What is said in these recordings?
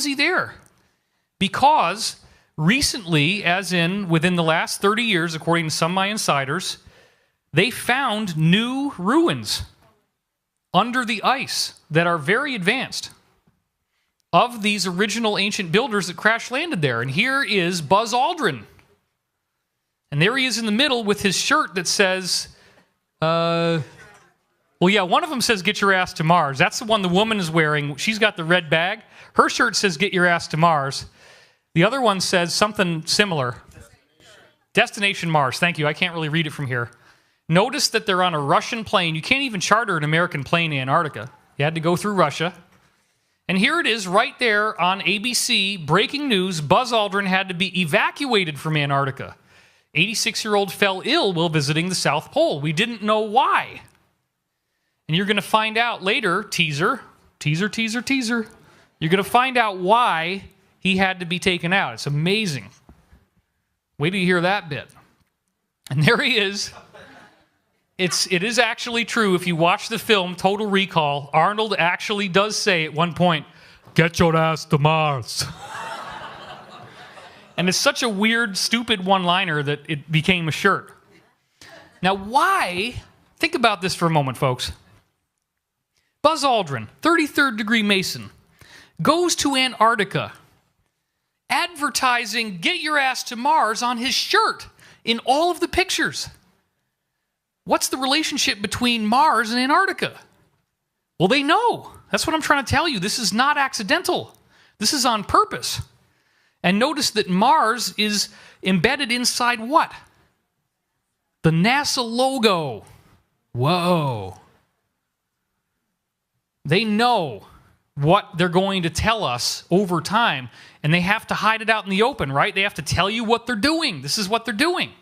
was he there? Because recently, as in within the last 30 years, according to some of my insiders, they found new ruins under the ice that are very advanced of these original ancient builders that crash landed there. And here is Buzz Aldrin. And there he is in the middle with his shirt that says, well, yeah, one of them says, "Get your ass to Mars." That's the one the woman is wearing. She's got the red bag. Her shirt says, "Get your ass to Mars." The other one says something similar. Destination Mars. Thank you. I can't really read it from here. Notice that they're on a Russian plane. You can't even charter an American plane in Antarctica. You had to go through Russia. And here it is right there on ABC, breaking news. Buzz Aldrin had to be evacuated from Antarctica. 86-year-old fell ill while visiting the South Pole. We didn't know why. And you're going to find out later, teaser, teaser, teaser, teaser. You're going to find out why he had to be taken out. It's amazing. Wait till you hear that bit. And there he is. It is actually true. If you watch the film Total Recall, Arnold actually does say at one point, "Get your ass to Mars." And it's such a weird, stupid one-liner that it became a shirt. Now, why? Think about this for a moment, folks. Buzz Aldrin, 33rd degree Mason, goes to Antarctica, advertising "Get your ass to Mars" on his shirt in all of the pictures. What's the relationship between Mars and Antarctica? Well, they know. That's what I'm trying to tell you. This is not accidental. This is on purpose. And notice that Mars is embedded inside what? The NASA logo. Whoa. They know what they're going to tell us over time, and they have to hide it out in the open, right? They have to tell you what they're doing. This is what they're doing.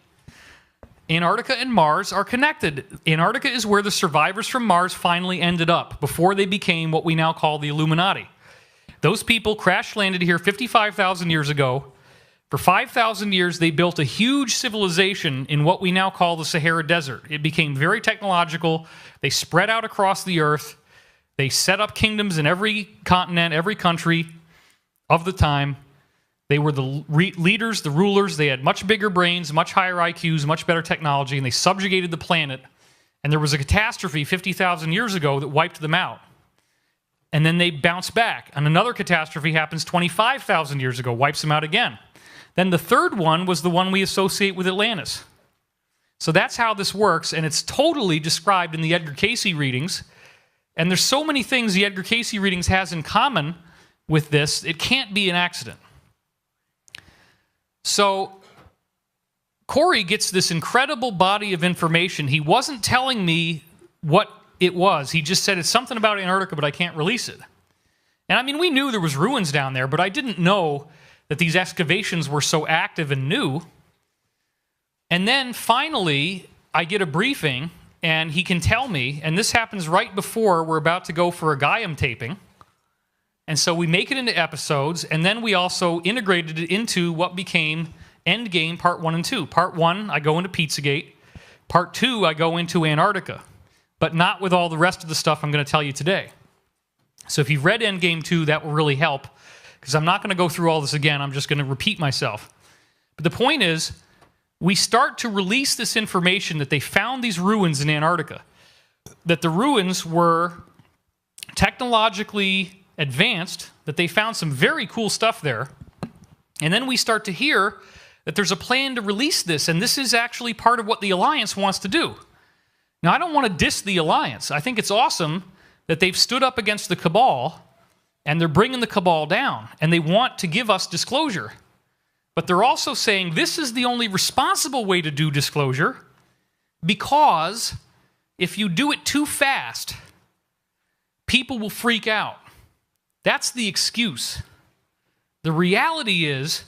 Antarctica and Mars are connected. Antarctica is where the survivors from Mars finally ended up before they became what we now call the Illuminati. Those people crash landed here 55,000 years ago. For 5,000 years, they built a huge civilization in what we now call the Sahara Desert. It became very technological. They spread out across the earth. They set up kingdoms in every continent, every country of the time. They were the leaders, the rulers. They had much bigger brains, much higher IQs, much better technology, and they subjugated the planet. And there was a catastrophe 50,000 years ago that wiped them out. And then they bounce back. And another catastrophe happens 25,000 years ago, wipes them out again. Then the third one was the one we associate with Atlantis. So that's how this works, and it's totally described in the Edgar Cayce readings. And there's so many things the Edgar Cayce readings has in common with this, it can't be an accident. So Corey gets this incredible body of information. He wasn't telling me what it was. He just said it's something about Antarctica, but I can't release it. And I mean, we knew there was ruins down there, but I didn't know that these excavations were so active and new. And then finally, I get a briefing, and he can tell me, and this happens right before we're about to go for a Gaiam taping. And so we make it into episodes, and then we also integrated it into what became Endgame Part 1 and 2. Part 1, I go into Pizzagate. Part 2, I go into Antarctica. But not with all the rest of the stuff I'm going to tell you today. So if you've read Endgame 2, that will really help, because I'm not going to go through all this again. I'm just going to repeat myself. But the point is, we start to release this information that they found these ruins in Antarctica, that the ruins were technologically advanced, that they found some very cool stuff there. And then we start to hear that there's a plan to release this, and this is actually part of what the Alliance wants to do. Now, I don't want to diss the Alliance. I think it's awesome that they've stood up against the Cabal, and they're bringing the Cabal down, and they want to give us disclosure. But they're also saying this is the only responsible way to do disclosure, because if you do it too fast, people will freak out. That's the excuse. The reality is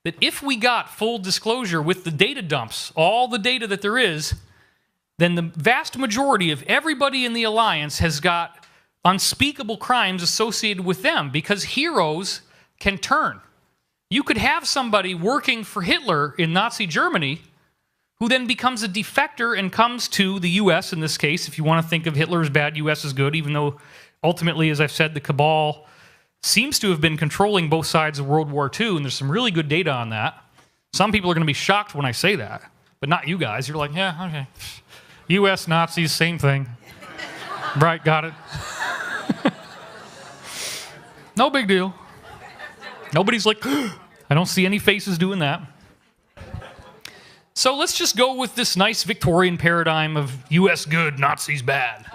that if we got full disclosure with the data dumps, all the data that there is, then the vast majority of everybody in the Alliance has got unspeakable crimes associated with them, because heroes can turn. You could have somebody working for Hitler in Nazi Germany who then becomes a defector and comes to the U.S. in this case. If you want to think of Hitler as bad, U.S. is good, even though ultimately, as I've said, the Cabal seems to have been controlling both sides of World War II, and there's some really good data on that. Some people are going to be shocked when I say that, but not you guys. You're like, yeah, okay. U.S. Nazis, same thing. Right, got it. No big deal. Nobody's like, I don't see any faces doing that. So let's just go with this nice Victorian paradigm of U.S. good, Nazis bad.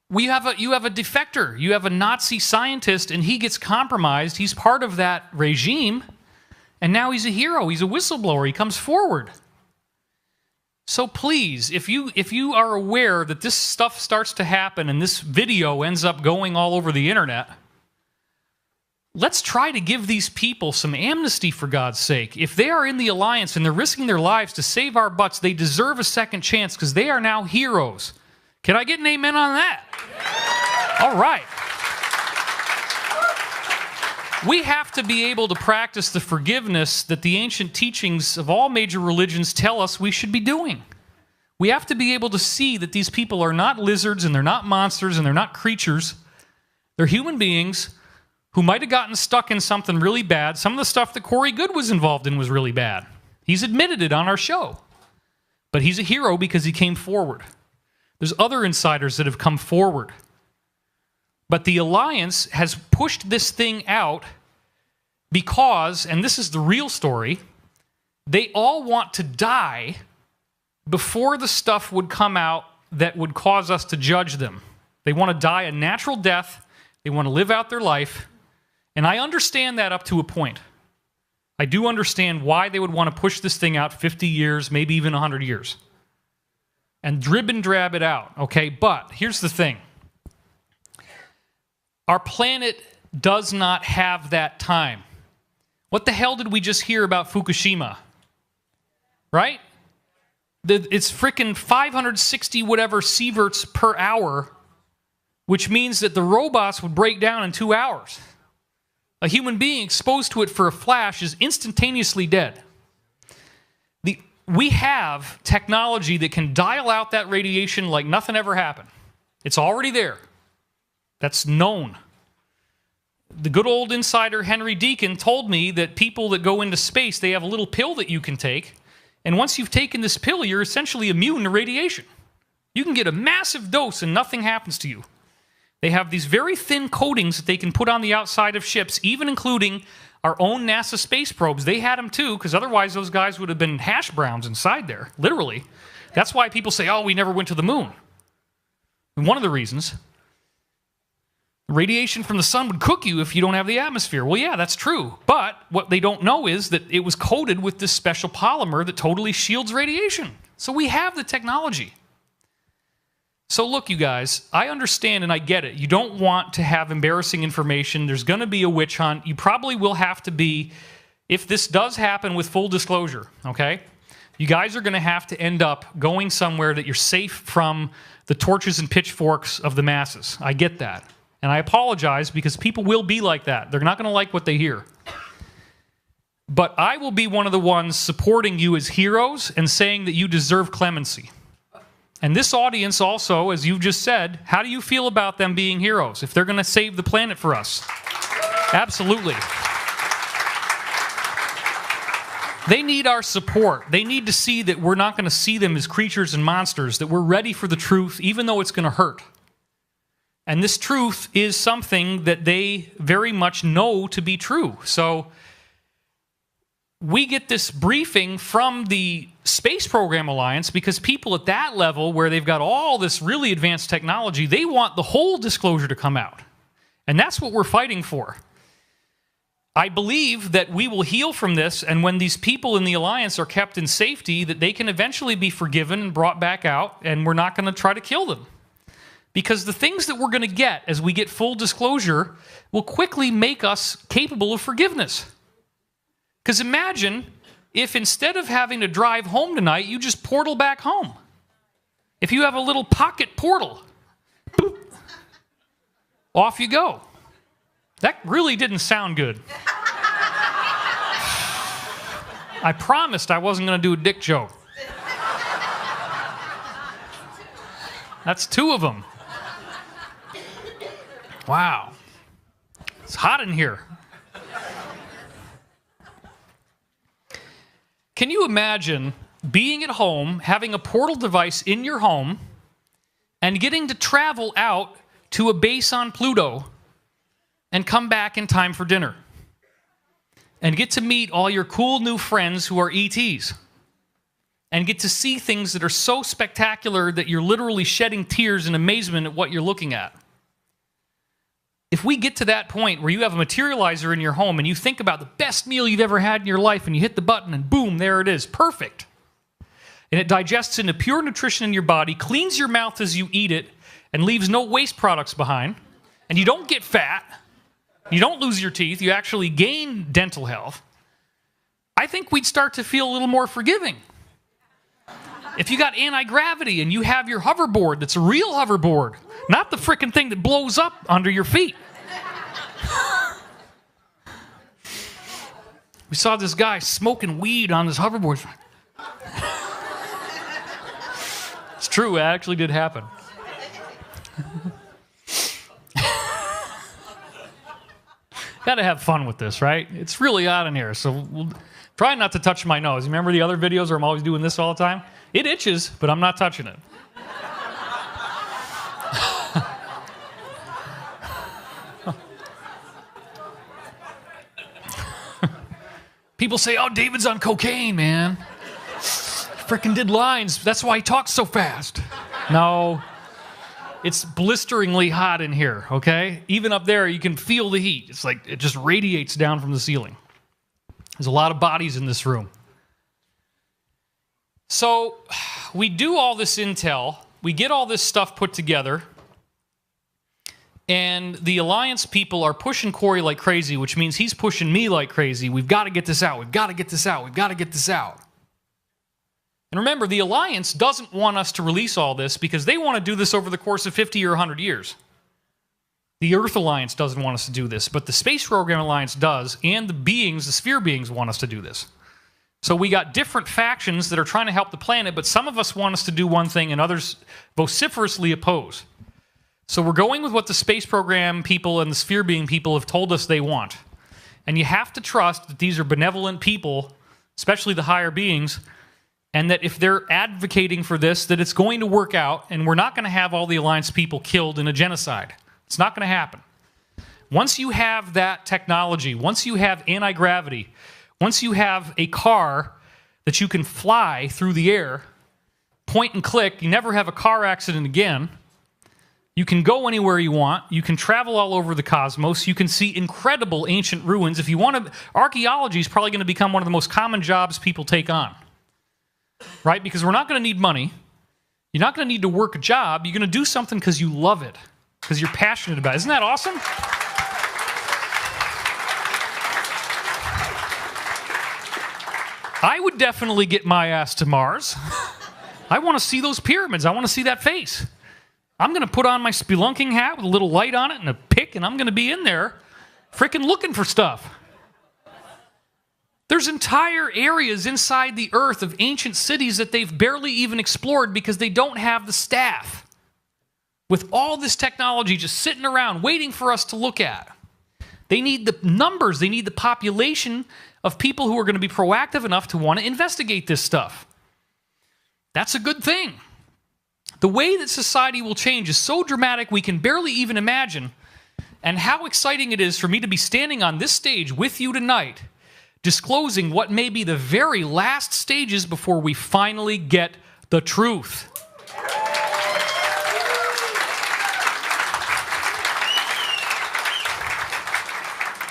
You have a defector. You have a Nazi scientist, and he gets compromised. He's part of that regime, and now he's a hero. He's a whistleblower. He comes forward. So please, if you are aware that this stuff starts to happen and this video ends up going all over the internet, let's try to give these people some amnesty, for God's sake. If they are in the alliance and they're risking their lives to save our butts, they deserve a second chance because they are now heroes. Can I get an amen on that? All right. We have to be able to practice the forgiveness that the ancient teachings of all major religions tell us we should be doing. We have to be able to see that these people are not lizards and they're not monsters and they're not creatures. They're human beings who might have gotten stuck in something really bad. Some of the stuff that Corey Goode was involved in was really bad. He's admitted it on our show. But he's a hero because he came forward. There's other insiders that have come forward. But the alliance has pushed this thing out because, and this is the real story, they all want to die before the stuff would come out that would cause us to judge them. They want to die a natural death. They want to live out their life. And I understand that up to a point. I do understand why they would want to push this thing out 50 years, maybe even 100 years. And drib and drab it out, okay? But here's the thing. Our planet does not have that time. What the hell did we just hear about Fukushima? Right? It's frickin' 560 whatever sieverts per hour, which means that the robots would break down in 2 hours. A human being exposed to it for a flash is instantaneously dead. We have technology that can dial out that radiation like nothing ever happened. It's already there. That's known. The good old insider Henry Deacon told me that people that go into space, they have a little pill that you can take, and once you've taken this pill, you're essentially immune to radiation. You can get a massive dose and nothing happens to you. They have these very thin coatings that they can put on the outside of ships, even including our own NASA space probes. They had them too, because otherwise those guys would have been hash browns inside there, literally. That's why people say, oh, we never went to the moon. And one of the reasons, radiation from the sun would cook you if you don't have the atmosphere. Well, yeah, that's true. But what they don't know is that it was coated with this special polymer that totally shields radiation. So we have the technology. So look, you guys, I understand and I get it. You don't want to have embarrassing information. There's going to be a witch hunt. You probably will have to be, if this does happen with full disclosure, okay? You guys are going to have to end up going somewhere that you're safe from the torches and pitchforks of the masses. I get that. And I apologize because people will be like that. They're not going to like what they hear. But I will be one of the ones supporting you as heroes and saying that you deserve clemency. And this audience also, as you've just said, how do you feel about them being heroes if they're going to save the planet for us? Absolutely. They need our support. They need to see that we're not going to see them as creatures and monsters, that we're ready for the truth, even though it's going to hurt. And this truth is something that they very much know to be true. So we get this briefing from the Space Program Alliance because people at that level, where they've got all this really advanced technology, they want the whole disclosure to come out. And that's what we're fighting for. I believe that we will heal from this, and when these people in the Alliance are kept in safety, that they can eventually be forgiven and brought back out, and we're not going to try to kill them. Because the things that we're going to get as we get full disclosure will quickly make us capable of forgiveness. Because imagine if instead of having to drive home tonight, you just portal back home. If you have a little pocket portal, boop, off you go. That really didn't sound good. I promised I wasn't going to do a dick joke. That's 2 of them. Wow. It's hot in here. Can you imagine being at home, having a portal device in your home, and getting to travel out to a base on Pluto and come back in time for dinner? And get to meet all your cool new friends who are ETs. And get to see things that are so spectacular that you're literally shedding tears in amazement at what you're looking at. If we get to that point where you have a materializer in your home and you think about the best meal you've ever had in your life and you hit the button and boom, there it is, perfect. And it digests into pure nutrition in your body, cleans your mouth as you eat it, and leaves no waste products behind, and you don't get fat, you don't lose your teeth, you actually gain dental health, I think we'd start to feel a little more forgiving. If you got anti-gravity and you have your hoverboard that's a real hoverboard, not the frickin' thing that blows up under your feet. We saw this guy smoking weed on his hoverboard. It's true, it actually did happen. Gotta have fun with this, right? It's really hot in here, so we'll try not to touch my nose. You remember the other videos where I'm always doing this all the time? It itches, but I'm not touching it. People say, oh, David's on cocaine, man. Frickin' did lines. That's why he talks so fast. No. It's blisteringly hot in here, okay? Even up there, you can feel the heat. It's like it just radiates down from the ceiling. There's a lot of bodies in this room. So we do all this intel. We get all this stuff put together. And the Alliance people are pushing Corey like crazy, which means he's pushing me like crazy. We've got to get this out. We've got to get this out. We've got to get this out. And remember, the Alliance doesn't want us to release all this because they want to do this over the course of 50 or 100 years. The Earth Alliance doesn't want us to do this, but the Space Program Alliance does, and the sphere beings want us to do this. So we got different factions that are trying to help the planet, but some of us want us to do one thing and others vociferously oppose. So we're going with what the space program people and the sphere being people have told us they want. And you have to trust that these are benevolent people, especially the higher beings, and that if they're advocating for this, that it's going to work out, and we're not going to have all the Alliance people killed in a genocide. It's not going to happen. Once you have that technology, once you have anti-gravity, once you have a car that you can fly through the air, point and click, you never have a car accident again, you can go anywhere you want, you can travel all over the cosmos, you can see incredible ancient ruins. If you want to, archaeology is probably going to become one of the most common jobs people take on. Right? Because we're not going to need money. You're not going to need to work a job. You're going to do something because you love it, because you're passionate about it. Isn't that awesome? I would definitely get my ass to Mars. I want to see those pyramids. I want to see that face. I'm going to put on my spelunking hat with a little light on it and a pick, and I'm going to be in there frickin' looking for stuff. There's entire areas inside the Earth of ancient cities that they've barely even explored because they don't have the staff. With all this technology just sitting around waiting for us to look at. They need the numbers, they need the population of people who are going to be proactive enough to want to investigate this stuff. That's a good thing. The way that society will change is so dramatic we can barely even imagine. And how exciting it is for me to be standing on this stage with you tonight, disclosing what may be the very last stages before we finally get the truth.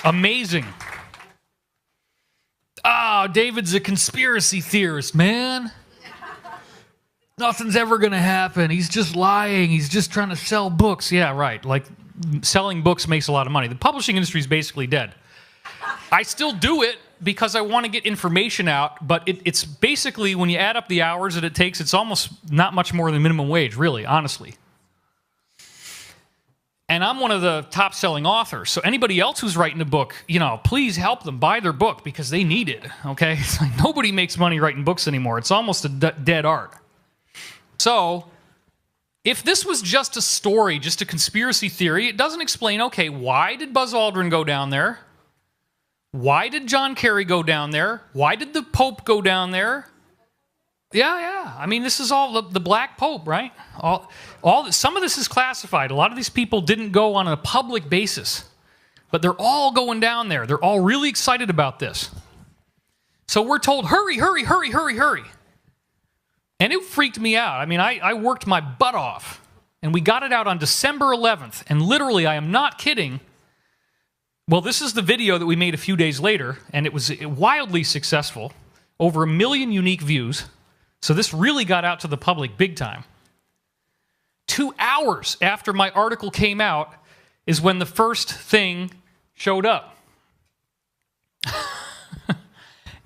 Amazing. Ah, David's a conspiracy theorist, man. Nothing's ever going to happen. He's just lying. He's just trying to sell books. Yeah, right. Like, selling books makes a lot of money. The publishing industry is basically dead. I still do it because I want to get information out, but it's basically, when you add up the hours that it takes, it's almost not much more than minimum wage, really, honestly. And I'm one of the top-selling authors, so anybody else who's writing a book, you know, please help them buy their book because they need it, okay? It's like nobody makes money writing books anymore. It's almost a dead art. So, if this was just a story, just a conspiracy theory, it doesn't explain, okay, why did Buzz Aldrin go down there? Why did John Kerry go down there? Why did the Pope go down there? Yeah. I mean, this is all the Black Pope, right? Some of this is classified. A lot of these people didn't go on a public basis, but they're all going down there. They're all really excited about this. So we're told, hurry. And it freaked me out. I mean, I worked my butt off, and we got it out on December 11th. And literally, I am not kidding. Well, this is the video that we made a few days later, and it was wildly successful. Over 1 million unique views. So this really got out to the public big time. 2 hours after my article came out is when the first thing showed up.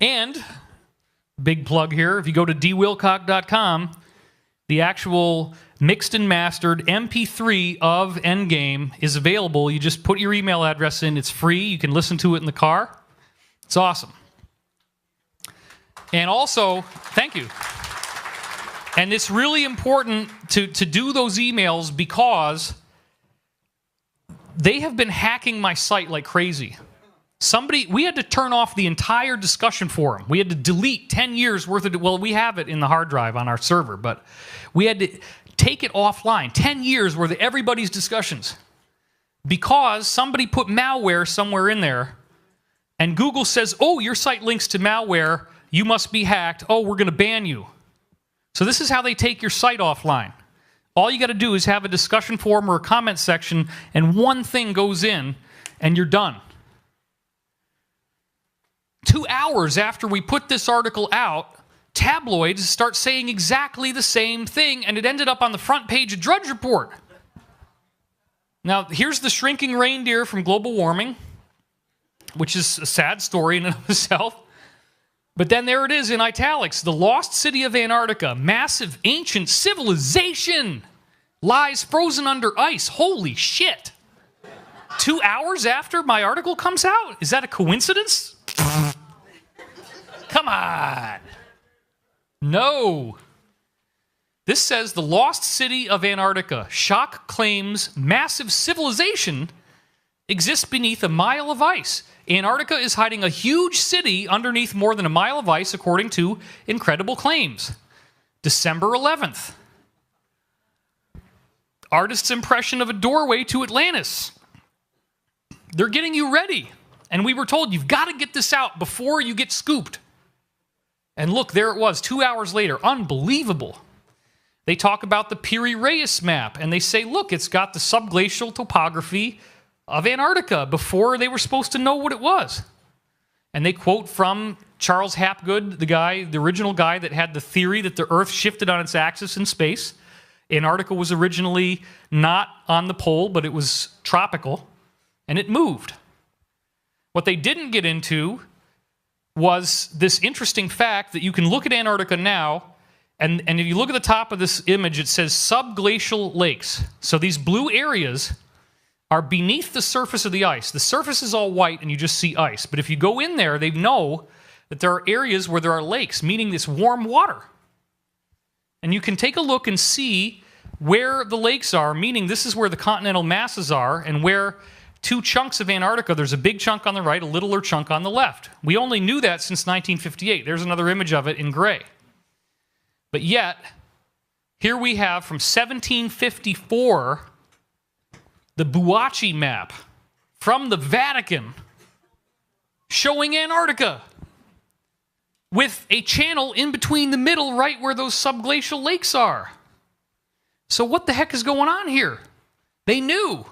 And, big plug here, if you go to dwilcock.com, the actual mixed and mastered MP3 of Endgame is available. You just put your email address in. It's free. You can listen to it in the car. It's awesome. And also, thank you. And it's really important to do those emails because they have been hacking my site like crazy. We had to turn off the entire discussion forum. We had to delete 10 years worth of, well, we have it in the hard drive on our server, but we had to take it offline. 10 years worth of everybody's discussions because somebody put malware somewhere in there and Google says, oh, your site links to malware. You must be hacked. Oh, we're going to ban you. So this is how they take your site offline. All you got to do is have a discussion forum or a comment section, and one thing goes in, and you're done. 2 hours after we put this article out, tabloids start saying exactly the same thing, and it ended up on the front page of Drudge Report. Now, here's the shrinking reindeer from global warming, which is a sad story in and of itself. But then there it is in italics. The lost city of Antarctica, massive ancient civilization, lies frozen under ice. Holy shit. 2 hours after my article comes out? Is that a coincidence? Come on. No. This says the lost city of Antarctica. Shock claims massive civilization exists beneath a mile of ice. Antarctica is hiding a huge city underneath more than a mile of ice, according to incredible claims. December 11th. Artist's impression of a doorway to Atlantis. They're getting you ready. And we were told, you've got to get this out before you get scooped. And look, there it was, 2 hours later. Unbelievable. They talk about the Piri-Reis map, and they say, look, it's got the subglacial topography of Antarctica before they were supposed to know what it was. And they quote from Charles Hapgood, the original guy that had the theory that the Earth shifted on its axis in space. Antarctica was originally not on the pole, but it was tropical, and it moved. What they didn't get into was this interesting fact that you can look at Antarctica now, and if you look at the top of this image, it says subglacial lakes. So these blue areas are beneath the surface of the ice. The surface is all white and you just see ice. But if you go in there, they know that there are areas where there are lakes, meaning this warm water. And you can take a look and see where the lakes are, meaning this is where the continental masses are, and where two chunks of Antarctica, there's a big chunk on the right, a littler chunk on the left. We only knew that since 1958. There's another image of it in gray. But yet, here we have from 1754, the Buachi map from the Vatican showing Antarctica with a channel in between the middle right where those subglacial lakes are. So what the heck is going on here? They knew.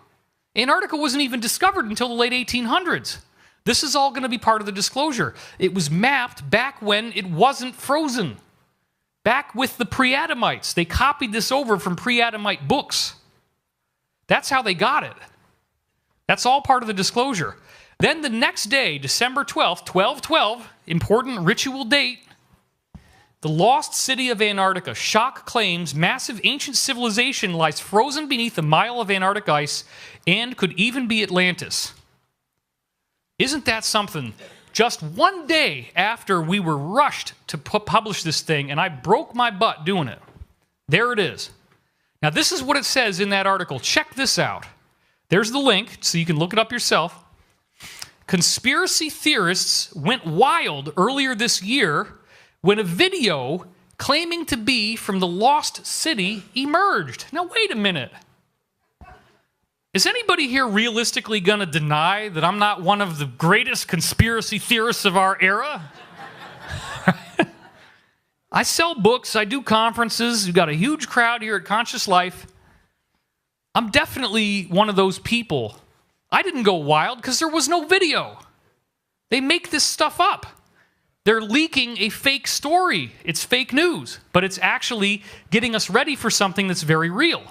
Antarctica wasn't even discovered until the late 1800s. This is all going to be part of the disclosure. It was mapped back when it wasn't frozen. Back with the pre-Adamites. They copied this over from pre-Adamite books. That's how they got it. That's all part of the disclosure. Then the next day, December 12th, 12/12, important ritual date, the lost city of Antarctica. Shock claims massive ancient civilization lies frozen beneath a mile of Antarctic ice and could even be Atlantis. Isn't that something? Just one day after we were rushed to publish this thing, and I broke my butt doing it, there it is. Now, this is what it says in that article. Check this out. There's the link, so you can look it up yourself. Conspiracy theorists went wild earlier this year when a video claiming to be from the lost city emerged. Now, wait a minute. Is anybody here realistically going to deny that I'm not one of the greatest conspiracy theorists of our era? I sell books, I do conferences, we've got a huge crowd here at Conscious Life. I'm definitely one of those people. I didn't go wild because there was no video. They make this stuff up. They're leaking a fake story. It's fake news, but it's actually getting us ready for something that's very real.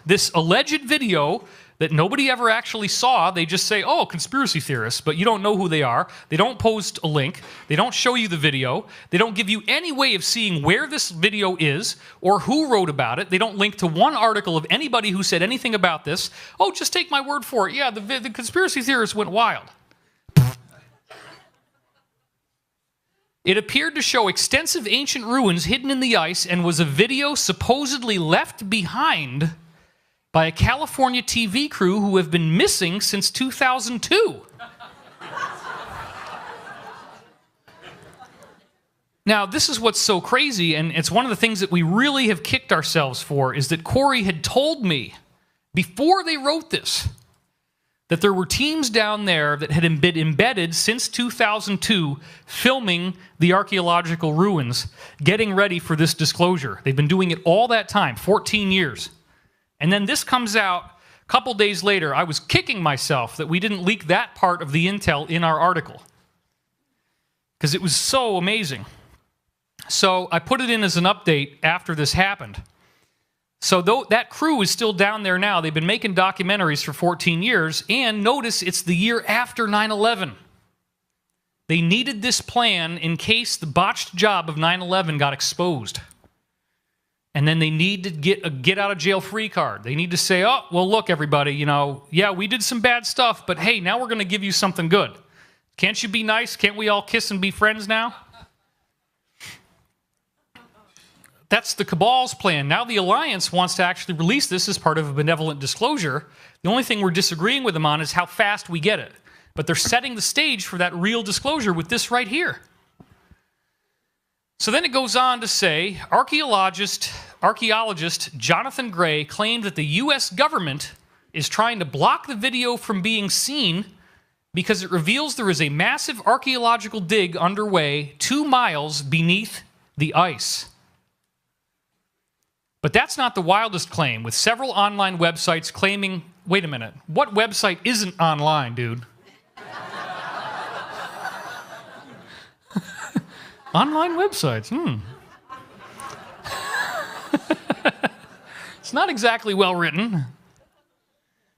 This alleged video that nobody ever actually saw, they just say, oh, conspiracy theorists, but you don't know who they are. They don't post a link. They don't show you the video. They don't give you any way of seeing where this video is or who wrote about it. They don't link to one article of anybody who said anything about this. Oh, just take my word for it. Yeah, the conspiracy theorists went wild. It appeared to show extensive ancient ruins hidden in the ice and was a video supposedly left behind by a California TV crew who have been missing since 2002. Now, this is what's so crazy, and it's one of the things that we really have kicked ourselves for, is that Corey had told me before they wrote this that there were teams down there that had been embedded since 2002 filming the archaeological ruins, getting ready for this disclosure. They've been doing it all that time, 14 years. And then this comes out a couple days later. I was kicking myself that we didn't leak that part of the intel in our article because it was so amazing. So I put it in as an update after this happened. So that crew is still down there now. They've been making documentaries for 14 years, and notice it's the year after 9/11. They needed this plan in case the botched job of 9/11 got exposed. And then they need to get a get-out-of-jail-free card. They need to say, oh, well, look, everybody, yeah, we did some bad stuff, but hey, now we're going to give you something good. Can't you be nice? Can't we all kiss and be friends now? That's the cabal's plan. Now the Alliance wants to actually release this as part of a benevolent disclosure. The only thing we're disagreeing with them on is how fast we get it. But they're setting the stage for that real disclosure with this right here. So then it goes on to say, archaeologist Jonathan Gray claimed that the U.S. government is trying to block the video from being seen because it reveals there is a massive archaeological dig underway 2 miles beneath the ice. But that's not the wildest claim, with several online websites claiming, wait a minute, what website isn't online, dude? Online websites, It's not exactly well written.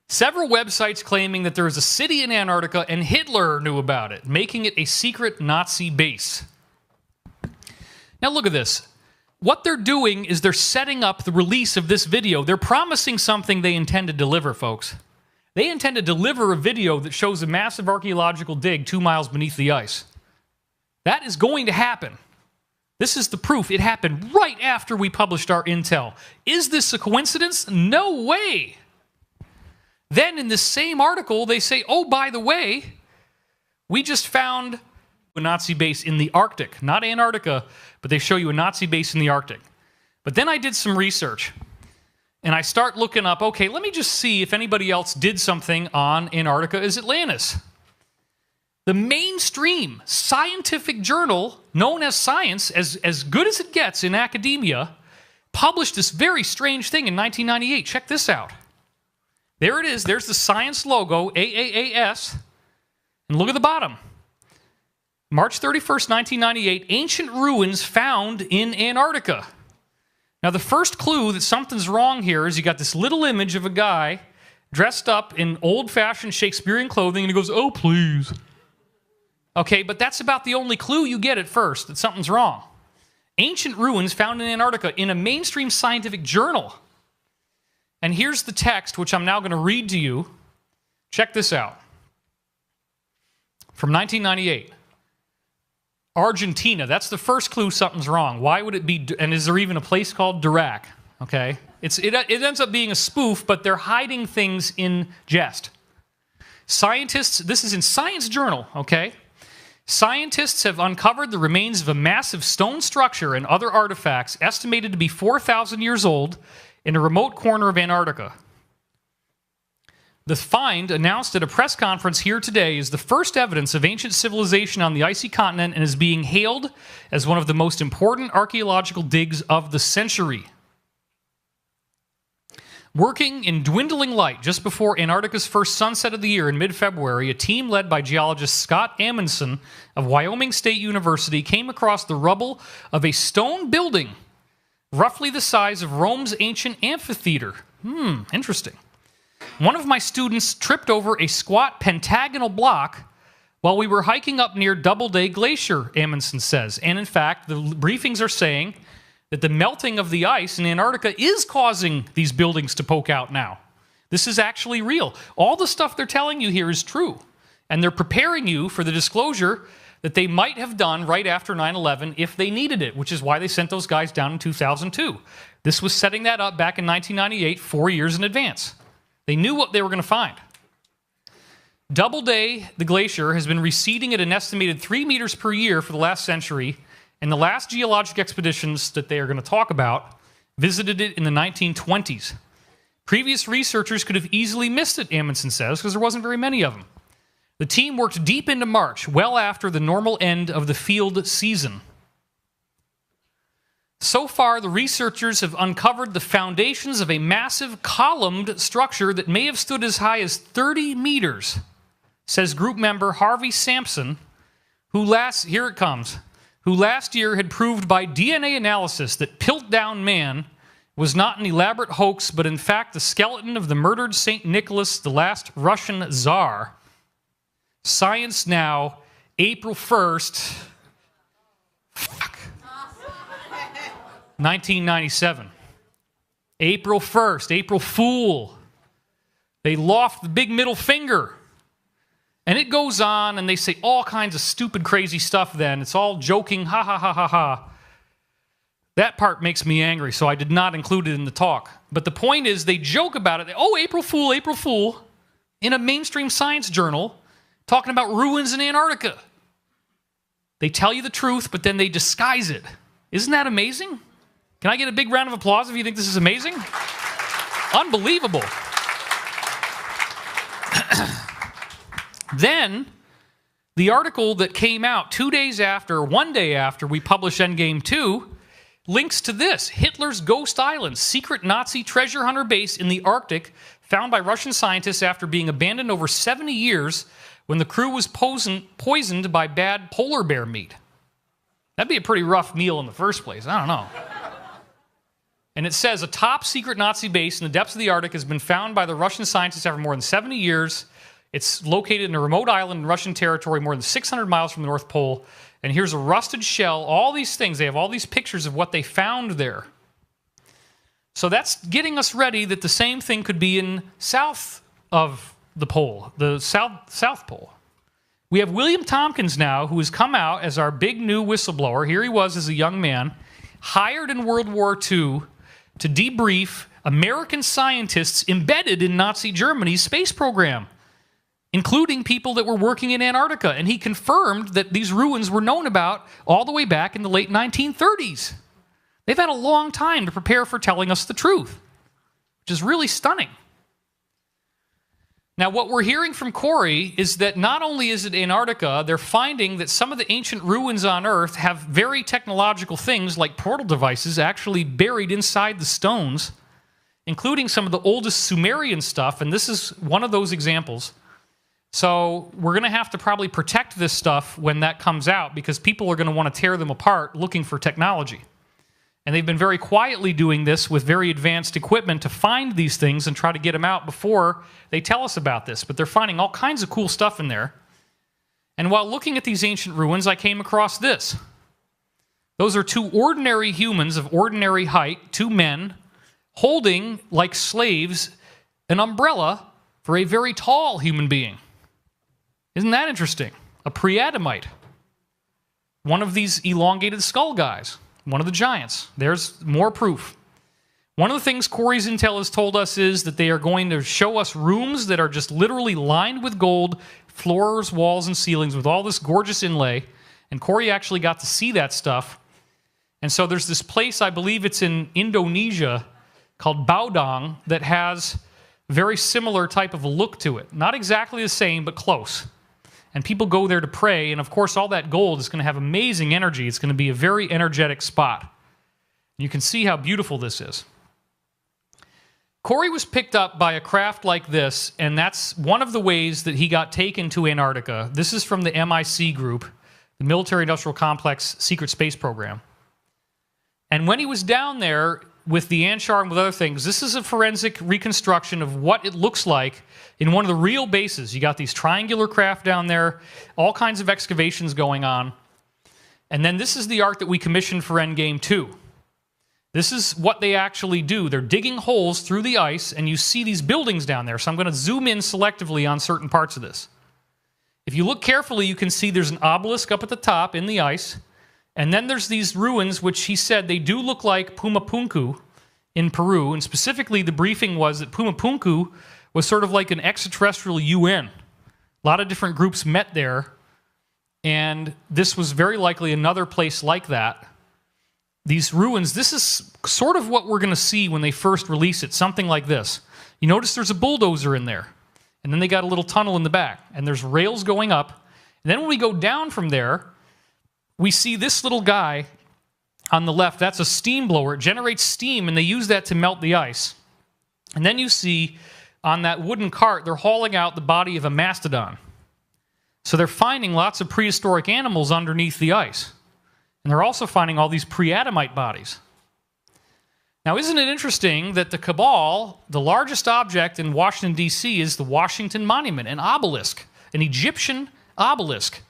Several websites claiming that there is a city in Antarctica and Hitler knew about it, making it a secret Nazi base. Now look at this. What they're doing is they're setting up the release of this video. They're promising something they intend to deliver, folks. They intend to deliver a video that shows a massive archaeological dig 2 miles beneath the ice. That is going to happen. This is the proof. It happened right after we published our intel. Is this a coincidence? No way. Then in this same article, they say, oh, by the way, we just found a Nazi base in the Arctic. Not Antarctica, but they show you a Nazi base in the Arctic. But then I did some research, and I start looking up, okay, let me just see if anybody else did something on Antarctica's Atlantis. The mainstream scientific journal known as Science, as good as it gets in academia, published this very strange thing in 1998. Check this out. There it is. There's the Science logo, AAAS. And look at the bottom. March 31st, 1998, ancient ruins found in Antarctica. Now, the first clue that something's wrong here is you got this little image of a guy dressed up in old-fashioned Shakespearean clothing, and he goes, oh, please. Okay, but that's about the only clue you get at first, that something's wrong. Ancient ruins found in Antarctica in a mainstream scientific journal. And here's the text, which I'm now going to read to you. Check this out. From 1998. Argentina, that's the first clue something's wrong. Why would it be, and is there even a place called Dirac? okay? It ends up being a spoof, but they're hiding things in jest. Scientists, this is in Science Journal, okay? Scientists have uncovered the remains of a massive stone structure and other artifacts estimated to be 4,000 years old in a remote corner of Antarctica. The find, announced at a press conference here today, is the first evidence of ancient civilization on the icy continent and is being hailed as one of the most important archaeological digs of the century. Working in dwindling light just before Antarctica's first sunset of the year in mid-February, a team led by geologist Scott Amundsen of Wyoming State University came across the rubble of a stone building roughly the size of Rome's ancient amphitheater. Interesting. One of my students tripped over a squat pentagonal block while we were hiking up near Doubleday Glacier, Amundsen says. And in fact, the briefings are saying that the melting of the ice in Antarctica is causing these buildings to poke out now. This is actually real. All the stuff they're telling you here is true. And they're preparing you for the disclosure that they might have done right after 9/11 if they needed it, which is why they sent those guys down in 2002. This was setting that up back in 1998, 4 years in advance. They knew what they were going to find. Doubleday, the glacier, has been receding at an estimated 3 meters per year for the last century, and the last geologic expeditions that they are going to talk about visited it in the 1920s. Previous researchers could have easily missed it, Amundsen says, because there wasn't very many of them. The team worked deep into March, well after the normal end of the field season. So far, the researchers have uncovered the foundations of a massive columned structure that may have stood as high as 30 meters, says group member Harvey Sampson, who last year had proved by DNA analysis that Piltdown Man was not an elaborate hoax, but in fact the skeleton of the murdered St. Nicholas, the last Russian Tsar. Science Now, April 1st, 1997. April 1st, April Fool. They loft the big middle finger. And it goes on, and they say all kinds of stupid, crazy stuff then. It's all joking, ha, ha, ha, ha, ha. That part makes me angry, so I did not include it in the talk. But the point is, they joke about it. Oh, April Fool, in a mainstream science journal, talking about ruins in Antarctica. They tell you the truth, but then they disguise it. Isn't that amazing? Can I get a big round of applause if you think this is amazing? Unbelievable. Then, the article that came out 2 days after, 1 day after we published Endgame 2, links to this. Hitler's Ghost Island, secret Nazi treasure hunter base in the Arctic, found by Russian scientists after being abandoned over 70 years when the crew was poisoned by bad polar bear meat. That'd be a pretty rough meal in the first place. I don't know. And it says, a top-secret Nazi base in the depths of the Arctic has been found by the Russian scientists after more than 70 years. It's located in a remote island in Russian territory more than 600 miles from the North Pole. And here's a rusted shell, all these things. They have all these pictures of what they found there. So that's getting us ready that the same thing could be in south of the pole, the South Pole. We have William Tompkins now, who has come out as our big new whistleblower. Here he was as a young man, hired in World War II to debrief American scientists embedded in Nazi Germany's space program, including people that were working in Antarctica. And he confirmed that these ruins were known about all the way back in the late 1930s. They've had a long time to prepare for telling us the truth, which is really stunning. Now, what we're hearing from Corey is that not only is it Antarctica, they're finding that some of the ancient ruins on Earth have very technological things like portal devices actually buried inside the stones, including some of the oldest Sumerian stuff, and this is one of those examples. So we're going to have to probably protect this stuff when that comes out because people are going to want to tear them apart looking for technology. And they've been very quietly doing this with very advanced equipment to find these things and try to get them out before they tell us about this. But they're finding all kinds of cool stuff in there. And while looking at these ancient ruins, I came across this. Those are two ordinary humans of ordinary height, two men, holding, like slaves, an umbrella for a very tall human being. Isn't that interesting? A pre-Adamite. One of these elongated skull guys. One of the giants. There's more proof. One of the things Corey's intel has told us is that they are going to show us rooms that are just literally lined with gold, floors, walls, and ceilings with all this gorgeous inlay. And Corey actually got to see that stuff. And so there's this place, I believe it's in Indonesia, called Baodong, that has a very similar type of a look to it. Not exactly the same, but close. And people go there to pray, and of course all that gold is going to have amazing energy. It's going to be a very energetic spot. You can see how beautiful this is. Corey was picked up by a craft like this, and that's one of the ways that he got taken to Antarctica. This is from the MIC group, the Military Industrial Complex Secret Space Program. And when he was down there with the Anshar and with other things, this is a forensic reconstruction of what it looks like in one of the real bases. You got these triangular craft down there, all kinds of excavations going on. And then this is the art that we commissioned for Endgame 2. This is what they actually do. They're digging holes through the ice, and you see these buildings down there. So I'm going to zoom in selectively on certain parts of this. If you look carefully, you can see there's an obelisk up at the top in the ice. And then there's these ruins, which he said they do look like Pumapunku in Peru. And specifically, the briefing was that Pumapunku was sort of like an extraterrestrial UN. A lot of different groups met there. And this was very likely another place like that. These ruins, this is sort of what we're going to see when they first release it, something like this. You notice there's a bulldozer in there, and then they got a little tunnel in the back, and there's rails going up. And then when we go down from there, we see this little guy on the left. That's a steam blower. It generates steam, and they use that to melt the ice. And then you see on that wooden cart, they're hauling out the body of a mastodon. So they're finding lots of prehistoric animals underneath the ice. And they're also finding all these pre-Adamite bodies. Now, isn't it interesting that the Cabal, the largest object in Washington, D.C., is the Washington Monument, an obelisk, an Egyptian obelisk,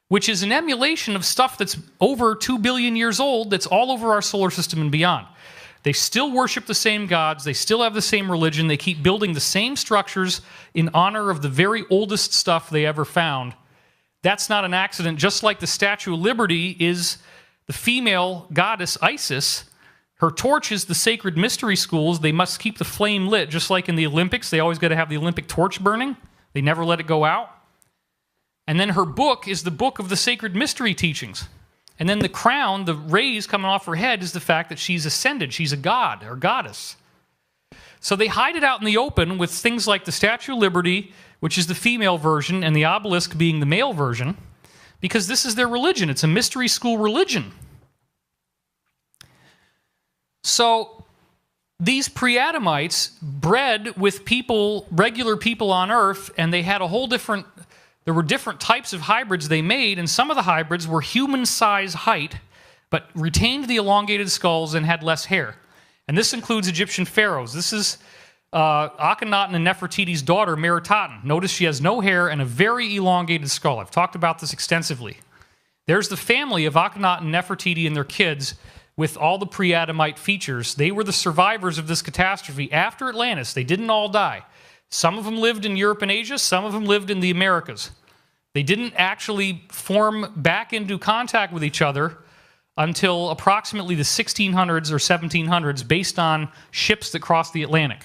which is an emulation of stuff that's over 2 billion years old, that's all over our solar system and beyond. They still worship the same gods. They still have the same religion. They keep building the same structures in honor of the very oldest stuff they ever found. That's not an accident. Just like the Statue of Liberty is the female goddess Isis, her torch is the sacred mystery schools. They must keep the flame lit, just like in the Olympics. They always got to have the Olympic torch burning. They never let it go out. And then her book is the book of the sacred mystery teachings. And then the crown, the rays coming off her head, is the fact that she's ascended. She's a god or goddess. So they hide it out in the open with things like the Statue of Liberty, which is the female version, and the obelisk being the male version, because this is their religion. It's a mystery school religion. So these pre-Adamites bred with people, regular people on Earth, and they had a whole different, there were different types of hybrids they made, and some of the hybrids were human-size height, but retained the elongated skulls and had less hair. And this includes Egyptian pharaohs. This is Akhenaten and Nefertiti's daughter, Meritaten. Notice she has no hair and a very elongated skull. I've talked about this extensively. There's the family of Akhenaten and Nefertiti and their kids with all the pre-Adamite features. They were the survivors of this catastrophe after Atlantis. They didn't all die. Some of them lived in Europe and Asia. Some of them lived in the Americas. They didn't actually form back into contact with each other until approximately the 1600s or 1700s, based on ships that crossed the Atlantic.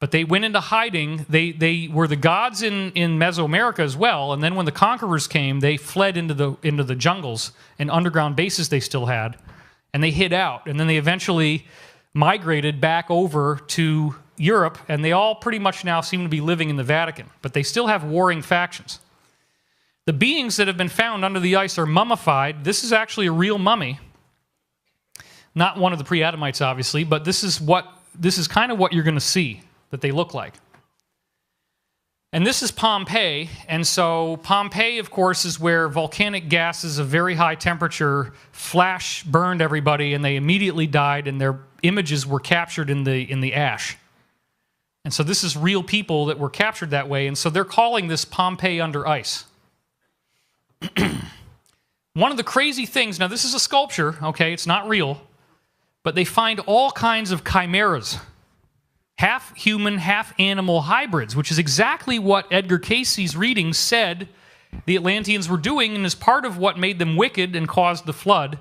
But they went into hiding. They were the gods in Mesoamerica as well, and then when the conquerors came, they fled into the jungles and underground bases they still had, and they hid out. And then they eventually migrated back over to Europe, and they all pretty much now seem to be living in the Vatican, but they still have warring factions. The beings that have been found under the ice are mummified. This is actually a real mummy. Not one of the pre-Adamites, obviously, but this is kind of what you're going to see that they look like. And this is Pompeii, and so Pompeii, of course, is where volcanic gases of very high temperature flash burned everybody, and they immediately died, and their images were captured in the ash. And so this is real people that were captured that way, and so they're calling this Pompeii under ice. One of the crazy things, now this is a sculpture, okay, it's not real, but they find all kinds of chimeras. Half human, half animal hybrids, which is exactly what Edgar Cayce's readings said the Atlanteans were doing, and is part of what made them wicked and caused the flood,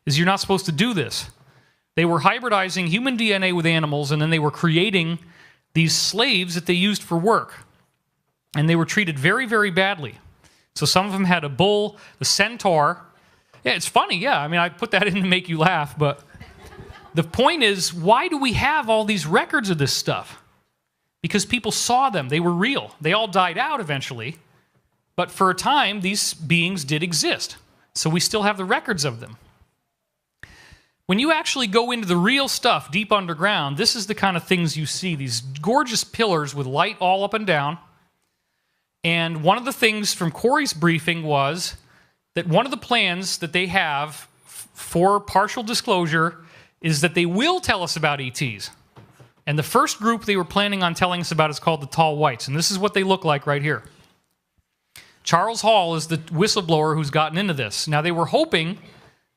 is you're not supposed to do this. They were hybridizing human DNA with animals, and then they were creating these slaves that they used for work. And they were treated very, very badly. So some of them had a bull, the centaur. Yeah, it's funny, yeah. I mean, I put that in to make you laugh, but the point is, why do we have all these records of this stuff? Because people saw them. They were real. They all died out eventually. But for a time, these beings did exist. So we still have the records of them. When you actually go into the real stuff deep underground, this is the kind of things you see. These gorgeous pillars with light all up and down. And one of the things from Corey's briefing was that one of the plans that they have for partial disclosure is that they will tell us about ETs. And the first group they were planning on telling us about is called the Tall Whites. And this is what they look like right here. Charles Hall is the whistleblower who's gotten into this. Now, they were hoping,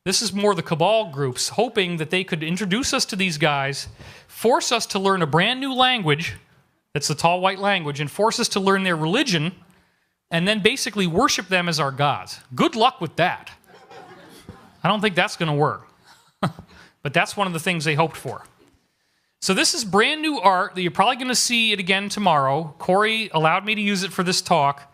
this is more the cabal groups, hoping that they could introduce us to these guys, force us to learn a brand new language, that's the Tall White language, and force us to learn their religion, and then basically worship them as our gods. Good luck with that. I don't think that's going to work. But that's one of the things they hoped for. So this is brand new art that you're probably going to see it again tomorrow. Corey allowed me to use it for this talk.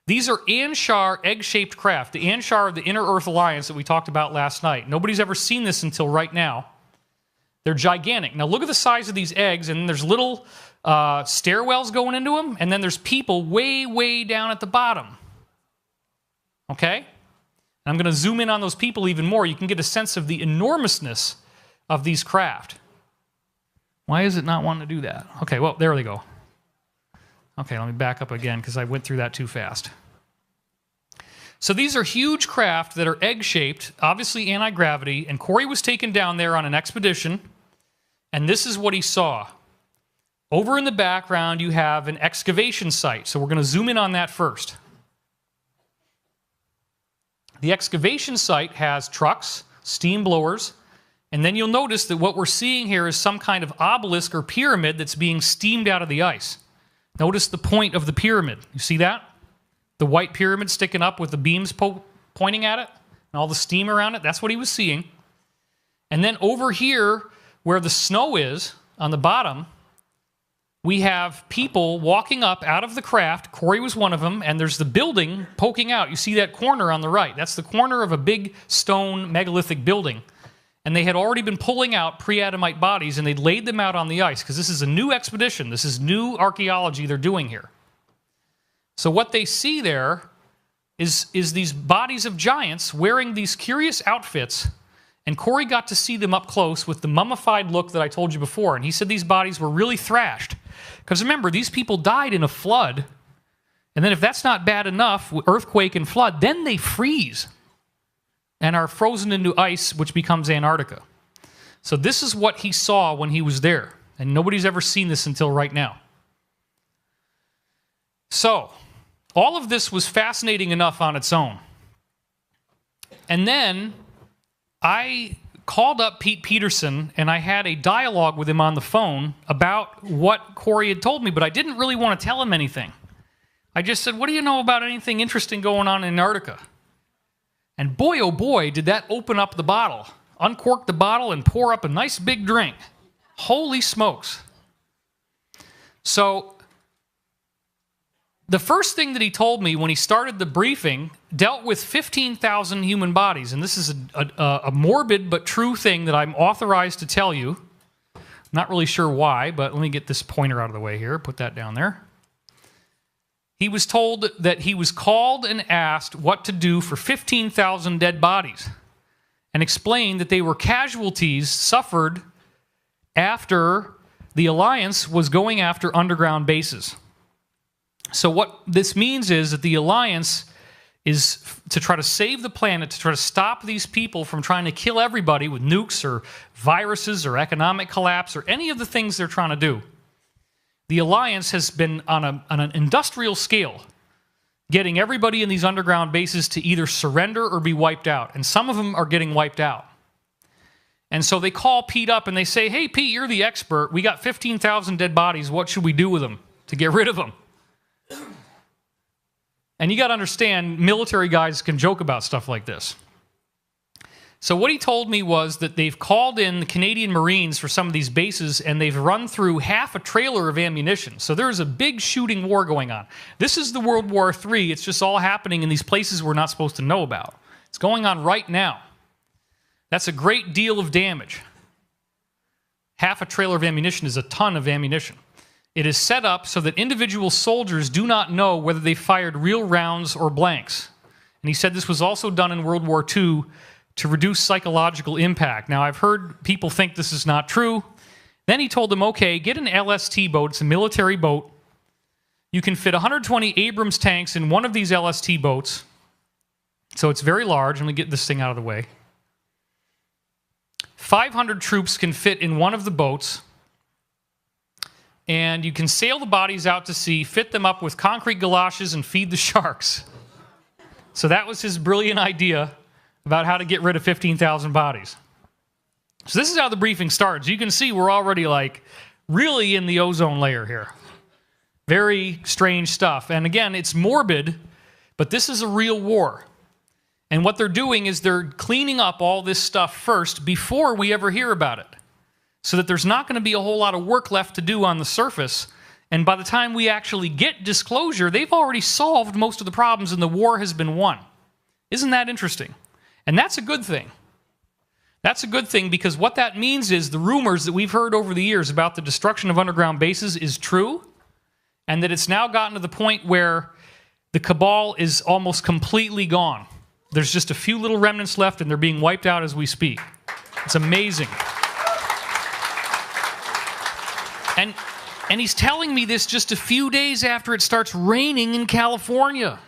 These are Anshar egg-shaped craft, the Anshar of the Inner Earth Alliance that we talked about last night. Nobody's ever seen this until right now. They're gigantic. Now look at the size of these eggs, and there's little stairwells going into them, and then there's people way, way down at the bottom. Okay? And I'm going to zoom in on those people even more. You can get a sense of the enormousness of these craft. Why is it not wanting to do that? Okay, well, there they go. Okay, let me back up again because I went through that too fast. So these are huge craft that are egg-shaped, obviously anti-gravity, and Corey was taken down there on an expedition, and this is what he saw. Over in the background, you have an excavation site, so we're going to zoom in on that first. The excavation site has trucks, steam blowers, and then you'll notice that what we're seeing here is some kind of obelisk or pyramid that's being steamed out of the ice. Notice the point of the pyramid. You see that? The white pyramid sticking up with the beams pointing at it and all the steam around it. That's what he was seeing. And then over here, where the snow is, on the bottom, we have people walking up out of the craft. Corey was one of them, and there's the building poking out. You see that corner on the right. That's the corner of a big stone megalithic building. And they had already been pulling out pre-Adamite bodies, and they'd laid them out on the ice, because this is a new expedition. This is new archaeology they're doing here. So what they see there is these bodies of giants wearing these curious outfits, and Corey got to see them up close with the mummified look that I told you before, and he said these bodies were really thrashed. Because remember, these people died in a flood, and then if that's not bad enough, earthquake and flood, then they freeze and are frozen into ice, which becomes Antarctica. So this is what he saw when he was there, and nobody's ever seen this until right now. So, all of this was fascinating enough on its own. And then I called up Pete Peterson, and I had a dialogue with him on the phone about what Corey had told me, but I didn't really want to tell him anything. I just said, what do you know about anything interesting going on in Antarctica? And boy, oh boy, did that open up the bottle, uncork the bottle, and pour up a nice big drink. Holy smokes. So, the first thing that he told me when he started the briefing dealt with 15,000 human bodies. And this is a morbid but true thing that I'm authorized to tell you. Not really sure why, but let me get this pointer out of the way here. Put that down there. He was told that he was called and asked what to do for 15,000 dead bodies, and explained that they were casualties suffered after the Alliance was going after underground bases. So what this means is that the Alliance is to try to save the planet, to try to stop these people from trying to kill everybody with nukes or viruses or economic collapse or any of the things they're trying to do. The Alliance has been on an industrial scale getting everybody in these underground bases to either surrender or be wiped out. And some of them are getting wiped out. And so they call Pete up and they say, hey, Pete, you're the expert. We got 15,000 dead bodies. What should we do with them to get rid of them? And you got to understand, military guys can joke about stuff like this. So what he told me was that they've called in the Canadian Marines for some of these bases, and they've run through half a trailer of ammunition. So there's a big shooting war going on. This is the World War III. It's just all happening in these places we're not supposed to know about. It's going on right now. That's a great deal of damage. Half a trailer of ammunition is a ton of ammunition. It is set up so that individual soldiers do not know whether they fired real rounds or blanks. And he said this was also done in World War II to reduce psychological impact. Now, I've heard people think this is not true. Then he told them, okay, get an LST boat. It's a military boat. You can fit 120 Abrams tanks in one of these LST boats. So it's very large. Let me get this thing out of the way. 500 troops can fit in one of the boats. And you can sail the bodies out to sea, fit them up with concrete galoshes, and feed the sharks. So that was his brilliant idea about how to get rid of 15,000 bodies. So this is how the briefing starts. You can see we're already like really in the ozone layer here. Very strange stuff. And again, it's morbid, but this is a real war. And what they're doing is they're cleaning up all this stuff first before we ever hear about it. So that there's not going to be a whole lot of work left to do on the surface. And by the time we actually get disclosure, they've already solved most of the problems and the war has been won. Isn't that interesting? And that's a good thing. That's a good thing because what that means is the rumors that we've heard over the years about the destruction of underground bases is true, and that it's now gotten to the point where the cabal is almost completely gone. There's just a few little remnants left, and they're being wiped out as we speak. It's amazing. And he's telling me this just a few days after it starts raining in California.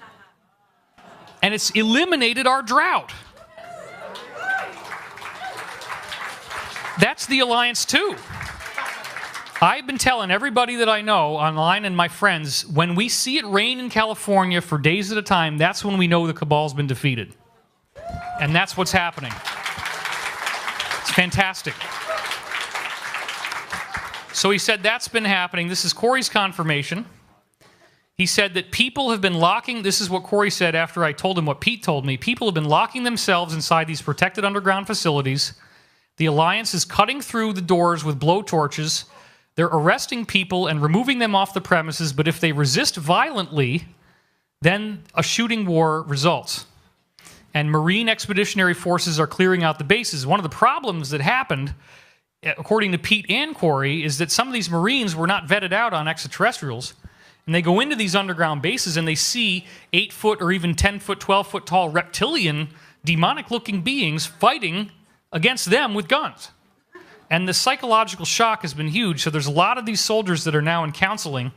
And it's eliminated our drought. That's the alliance too. I've been telling everybody that I know online and my friends, when we see it rain in California for days at a time, that's when we know the cabal's been defeated. And that's what's happening. It's fantastic. So he said that's been happening. This is Corey's confirmation. He said that people have been locking, this is what Corey said after I told him what Pete told me, people have been locking themselves inside these protected underground facilities. The Alliance is cutting through the doors with blowtorches. They're arresting people and removing them off the premises, but if they resist violently, then a shooting war results. And Marine expeditionary forces are clearing out the bases. One of the problems that happened, according to Pete and Corey, is that some of these Marines were not vetted out on extraterrestrials, and they go into these underground bases and they see 8-foot or even 10-foot, 12-foot tall reptilian, demonic-looking beings fighting against them with guns. And the psychological shock has been huge, so there's a lot of these soldiers that are now in counseling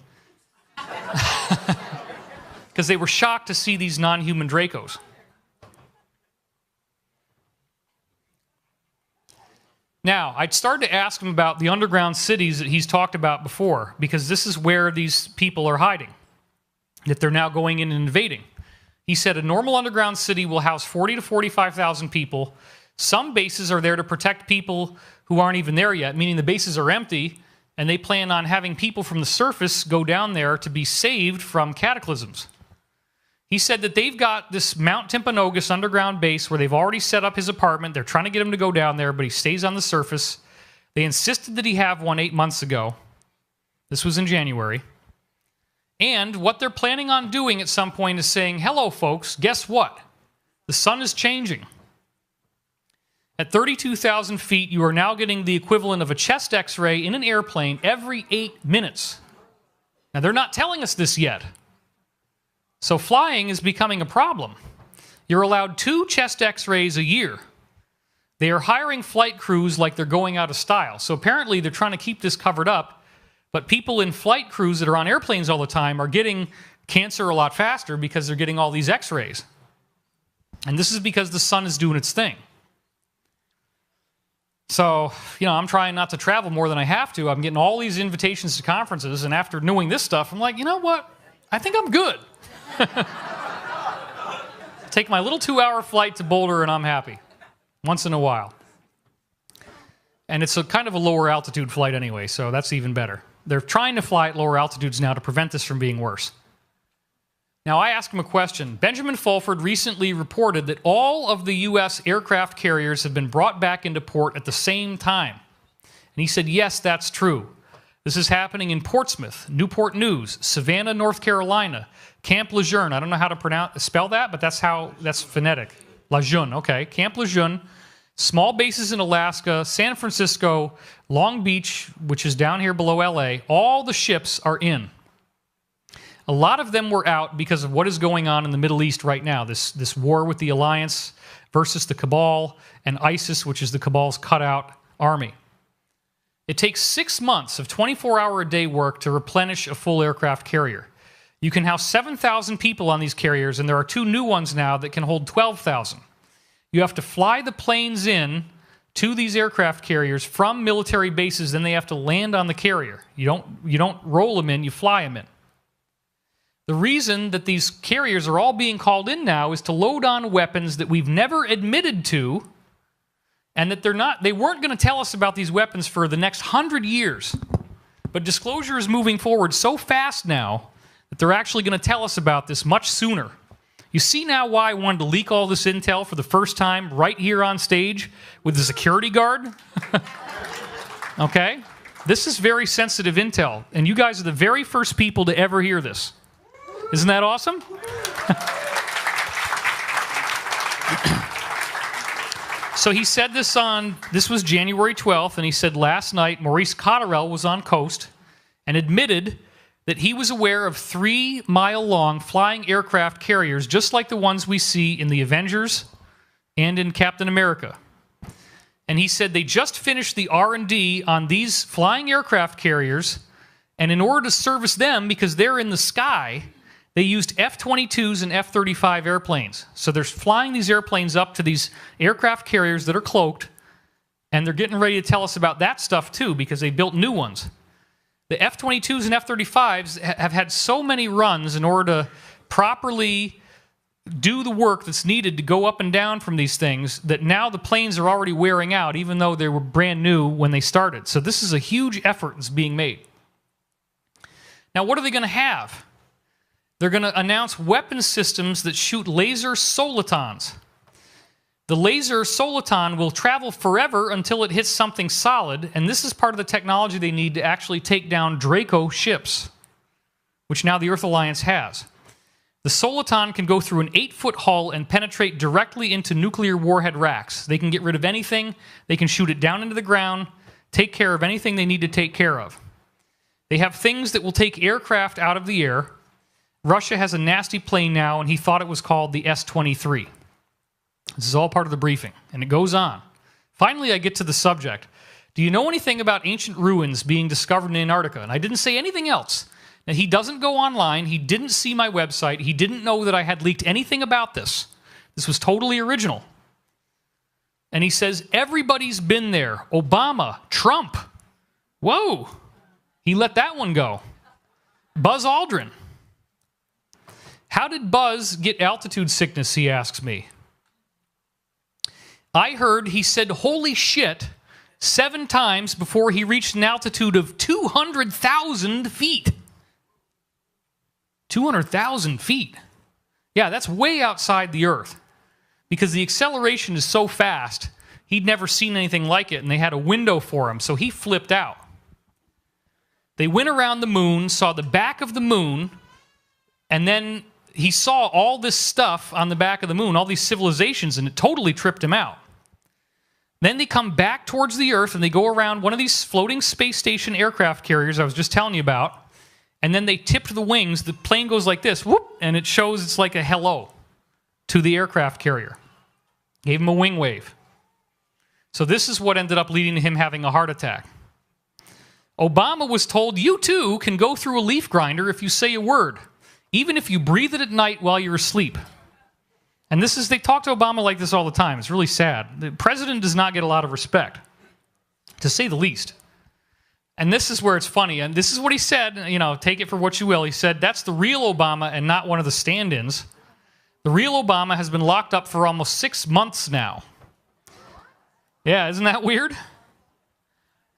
because they were shocked to see these non-human Dracos. Now, I'd started to ask him about the underground cities that he's talked about before, because this is where these people are hiding, that they're now going in and invading. He said a normal underground city will house 40 to 45,000 people. Some bases are there to protect people who aren't even there yet, meaning the bases are empty, and they plan on having people from the surface go down there to be saved from cataclysms. He said that they've got this Mount Timpanogos underground base where they've already set up his apartment. They're trying to get him to go down there, but he stays on the surface. They insisted that he have one 8 months ago. This was in January. And what they're planning on doing at some point is saying, hello, folks, guess what? The sun is changing. At 32,000 feet, you are now getting the equivalent of a chest x-ray in an airplane every 8 minutes. Now, they're not telling us this yet. So flying is becoming a problem. You're allowed 2 chest x-rays a year. They are hiring flight crews like they're going out of style. So apparently they're trying to keep this covered up, but people in flight crews that are on airplanes all the time are getting cancer a lot faster because they're getting all these x-rays. And this is because the sun is doing its thing. So, you know, I'm trying not to travel more than I have to. I'm getting all these invitations to conferences, and after knowing this stuff, I'm like, you know what? I think I'm good. Take my little 2-hour flight to Boulder and I'm happy. Once in a while. And it's a kind of a lower altitude flight anyway, so that's even better. They're trying to fly at lower altitudes now to prevent this from being worse. Now, I asked him a question. Benjamin Fulford recently reported that all of the U.S. aircraft carriers have been brought back into port at the same time. And he said, yes, that's true. This is happening in Portsmouth, Newport News, Savannah, North Carolina, Camp Lejeune. I don't know how to spell that, but that's phonetic. Lejeune, okay. Camp Lejeune, small bases in Alaska, San Francisco, Long Beach, which is down here below LA. All the ships are in. A lot of them were out because of what is going on in the Middle East right now, this war with the Alliance versus the Cabal and ISIS, which is the Cabal's cutout army. It takes 6 months of 24-hour-a-day work to replenish a full aircraft carrier. You can house 7,000 people on these carriers, and there are 2 new ones now that can hold 12,000. You have to fly the planes in to these aircraft carriers from military bases, then they have to land on the carrier. You don't roll them in, you fly them in. The reason that these carriers are all being called in now is to load on weapons that we've never admitted to, and that they weren't going to tell us about these weapons for the next 100 years. But disclosure is moving forward so fast now that they're actually going to tell us about this much sooner. You see now why I wanted to leak all this intel for the first time right here on stage with the security guard? Okay? This is very sensitive intel, and you guys are the very first people to ever hear this. Isn't that awesome? So he said this was January 12th, and he said last night Maurice Cotterell was on coast and admitted that he was aware of 3-mile-long flying aircraft carriers just like the ones we see in the Avengers and in Captain America. And he said they just finished the R&D on these flying aircraft carriers, and in order to service them, because they're in the sky, they used F-22s and F-35 airplanes. So they're flying these airplanes up to these aircraft carriers that are cloaked, and they're getting ready to tell us about that stuff too, because they built new ones. The F-22s and F-35s have had so many runs in order to properly do the work that's needed to go up and down from these things that now the planes are already wearing out, even though they were brand new when they started. So this is a huge effort that's being made. Now, what are they going to have? They're going to announce weapon systems that shoot laser solitons. The laser soliton will travel forever until it hits something solid, and this is part of the technology they need to actually take down Draco ships, which now the Earth Alliance has. The soliton can go through an 8-foot hull and penetrate directly into nuclear warhead racks. They can get rid of anything. They can shoot it down into the ground, take care of anything they need to take care of. They have things that will take aircraft out of the air. Russia has a nasty plane now, and he thought it was called the S-23. This is all part of the briefing, and it goes on. Finally, I get to the subject. Do you know anything about ancient ruins being discovered in Antarctica? And I didn't say anything else. Now, he doesn't go online. He didn't see my website. He didn't know that I had leaked anything about this. This was totally original. And he says, everybody's been there. Obama, Trump. Whoa. He let that one go. Buzz Aldrin. How did Buzz get altitude sickness, he asks me. I heard he said, holy shit, 7 times before he reached an altitude of 200,000 feet. 200,000 feet. Yeah, that's way outside the Earth. Because the acceleration is so fast, he'd never seen anything like it, and they had a window for him, so he flipped out. They went around the moon, saw the back of the moon, and then he saw all this stuff on the back of the moon, all these civilizations, and it totally tripped him out. Then they come back towards the Earth, and they go around one of these floating space station aircraft carriers I was just telling you about, and then they tipped the wings. The plane goes like this, whoop, and it shows it's like a hello to the aircraft carrier. Gave him a wing wave. So this is what ended up leading to him having a heart attack. Obama was told, you too can go through a leaf grinder if you say a word, even if you breathe it at night while you're asleep. And they talk to Obama like this all the time. It's really sad. The president does not get a lot of respect, to say the least. And this is where it's funny. And this is what he said, take it for what you will. He said, that's the real Obama and not one of the stand-ins. The real Obama has been locked up for almost 6 months now. Yeah, isn't that weird?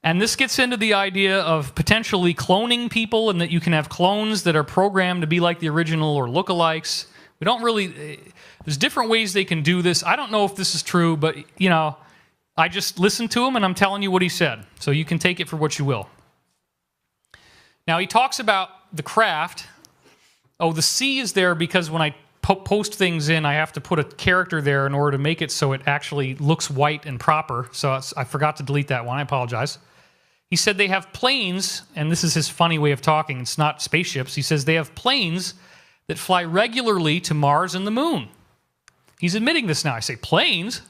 And this gets into the idea of potentially cloning people, and that you can have clones that are programmed to be like the original or lookalikes. We don't really... There's different ways they can do this. I don't know if this is true, but, you know, I just listened to him, and I'm telling you what he said. So you can take it for what you will. Now, he talks about the craft. Oh, the C is there because when I post things in, I have to put a character there in order to make it so it actually looks white and proper. So I forgot to delete that one. I apologize. He said they have planes, and this is his funny way of talking. It's not spaceships. He says they have planes that fly regularly to Mars and the Moon. He's admitting this now. I say, planes?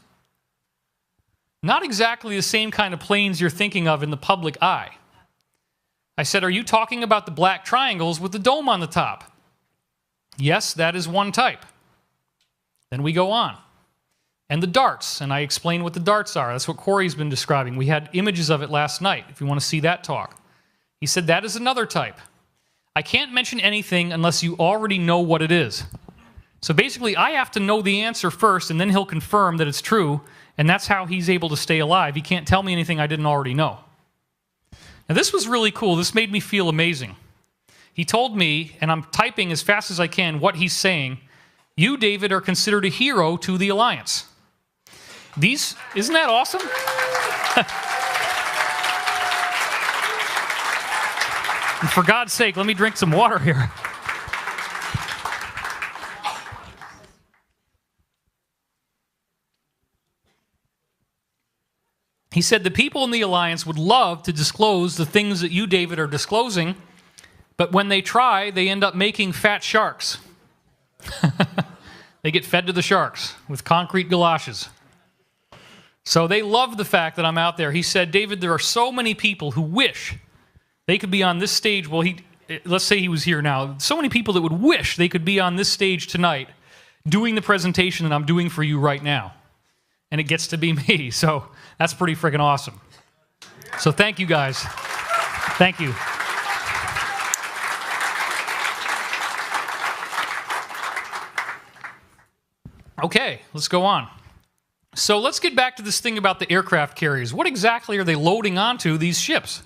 Not exactly the same kind of planes you're thinking of in the public eye. I said, are you talking about the black triangles with the dome on the top? Yes, that is one type. Then we go on. And the darts, and I explain what the darts are. That's what Corey's been describing. We had images of it last night, if you want to see that talk. He said that is another type. I can't mention anything unless you already know what it is. So basically, I have to know the answer first, and then he'll confirm that it's true, and that's how he's able to stay alive. He can't tell me anything I didn't already know. Now, this was really cool. This made me feel amazing. He told me, and I'm typing as fast as I can what he's saying, you, David, are considered a hero to the Alliance. Isn't that awesome? And for God's sake, let me drink some water here. He said the people in the Alliance would love to disclose the things that you, David, are disclosing, but when they try, they end up making fat sharks. They get fed to the sharks with concrete galoshes. So they love the fact that I'm out there. He said, David, there are so many people who wish they could be on this stage. Well, let's say he was here now. So many people that would wish they could be on this stage tonight doing the presentation that I'm doing for you right now. And it gets to be me. So that's pretty freaking awesome. So thank you, guys. Thank you. Okay, let's go on. So let's get back to this thing about the aircraft carriers. What exactly are they loading onto these ships?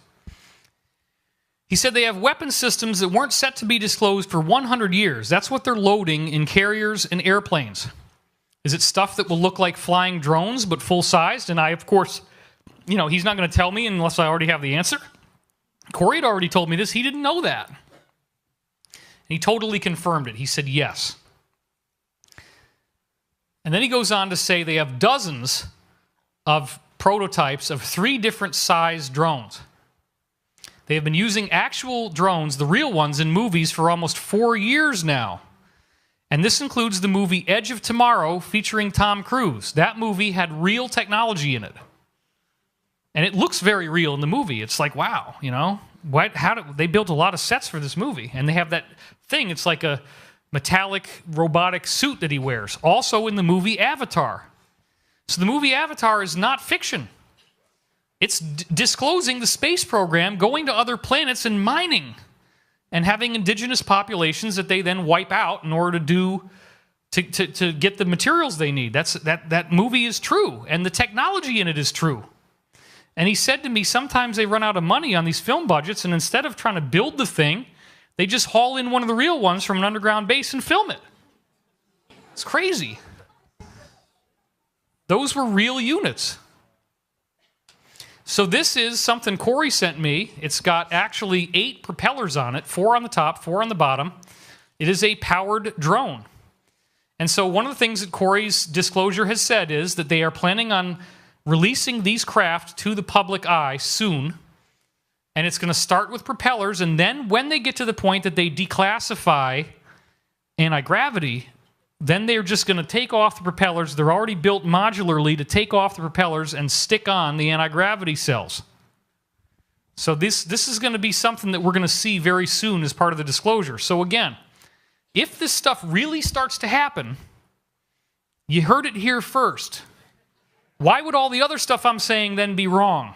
He said they have weapon systems that weren't set to be disclosed for 100 years. That's what they're loading in carriers and airplanes. Is it stuff that will look like flying drones, but full-sized? And I, of course, you know, he's not going to tell me unless I already have the answer. Corey had already told me this. He didn't know that. And he totally confirmed it. He said yes. And then he goes on to say they have dozens of prototypes of 3 different size drones. They have been using actual drones, the real ones, in movies for almost 4 years now. And this includes the movie Edge of Tomorrow featuring Tom Cruise. That movie had real technology in it. And it looks very real in the movie. It's like, wow, you know, they built a lot of sets for this movie. And they have that thing, it's like a metallic robotic suit that he wears. Also in the movie Avatar. So the movie Avatar is not fiction. It's disclosing the space program, going to other planets and mining. And having indigenous populations that they then wipe out in order to get the materials they need. That movie is true, and the technology in it is true. And he said to me, sometimes they run out of money on these film budgets, and instead of trying to build the thing, they just haul in one of the real ones from an underground base and film it. It's crazy. Those were real units. So this is something Corey sent me. It's got actually 8 propellers on it, 4 on the top, 4 on the bottom. It is a powered drone. And so one of the things that Corey's disclosure has said is that they are planning on releasing these craft to the public eye soon. And it's going to start with propellers, and then when they get to the point that they declassify anti-gravity, then they're just going to take off the propellers. They're already built modularly to take off the propellers and stick on the anti-gravity cells. So this is going to be something that we're going to see very soon as part of the disclosure. So again, if this stuff really starts to happen, you heard it here first. Why would all the other stuff I'm saying then be wrong?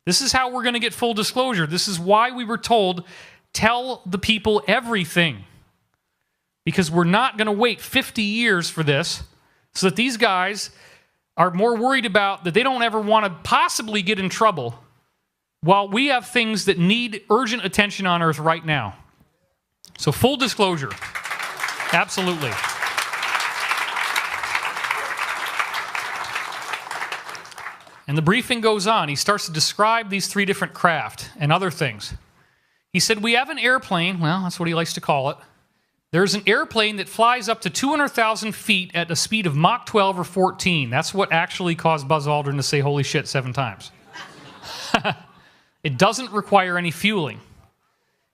This is how we're going to get full disclosure. This is why we were told, tell the people everything. Because we're not going to wait 50 years for this, so that these guys are more worried about that they don't ever want to possibly get in trouble while we have things that need urgent attention on Earth right now. So full disclosure. Absolutely. And the briefing goes on. He starts to describe these 3 different craft and other things. He said, we have an airplane. Well, that's what he likes to call it. There's an airplane that flies up to 200,000 feet at a speed of Mach 12 or 14. That's what actually caused Buzz Aldrin to say holy shit 7 times. It doesn't require any fueling.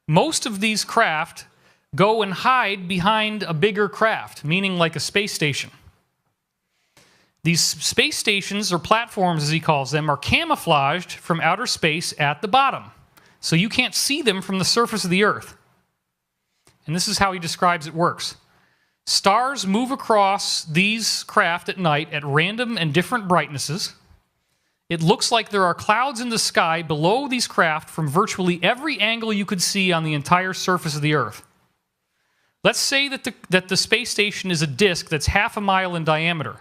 Most of these craft go and hide behind a bigger craft, meaning like a space station. These space stations, or platforms as he calls them, are camouflaged from outer space at the bottom. So you can't see them from the surface of the Earth. And this is how he describes it works. Stars move across these craft at night at random and different brightnesses. It looks like there are clouds in the sky below these craft from virtually every angle you could see on the entire surface of the Earth. Let's say that the space station is a disk that's half a mile in diameter.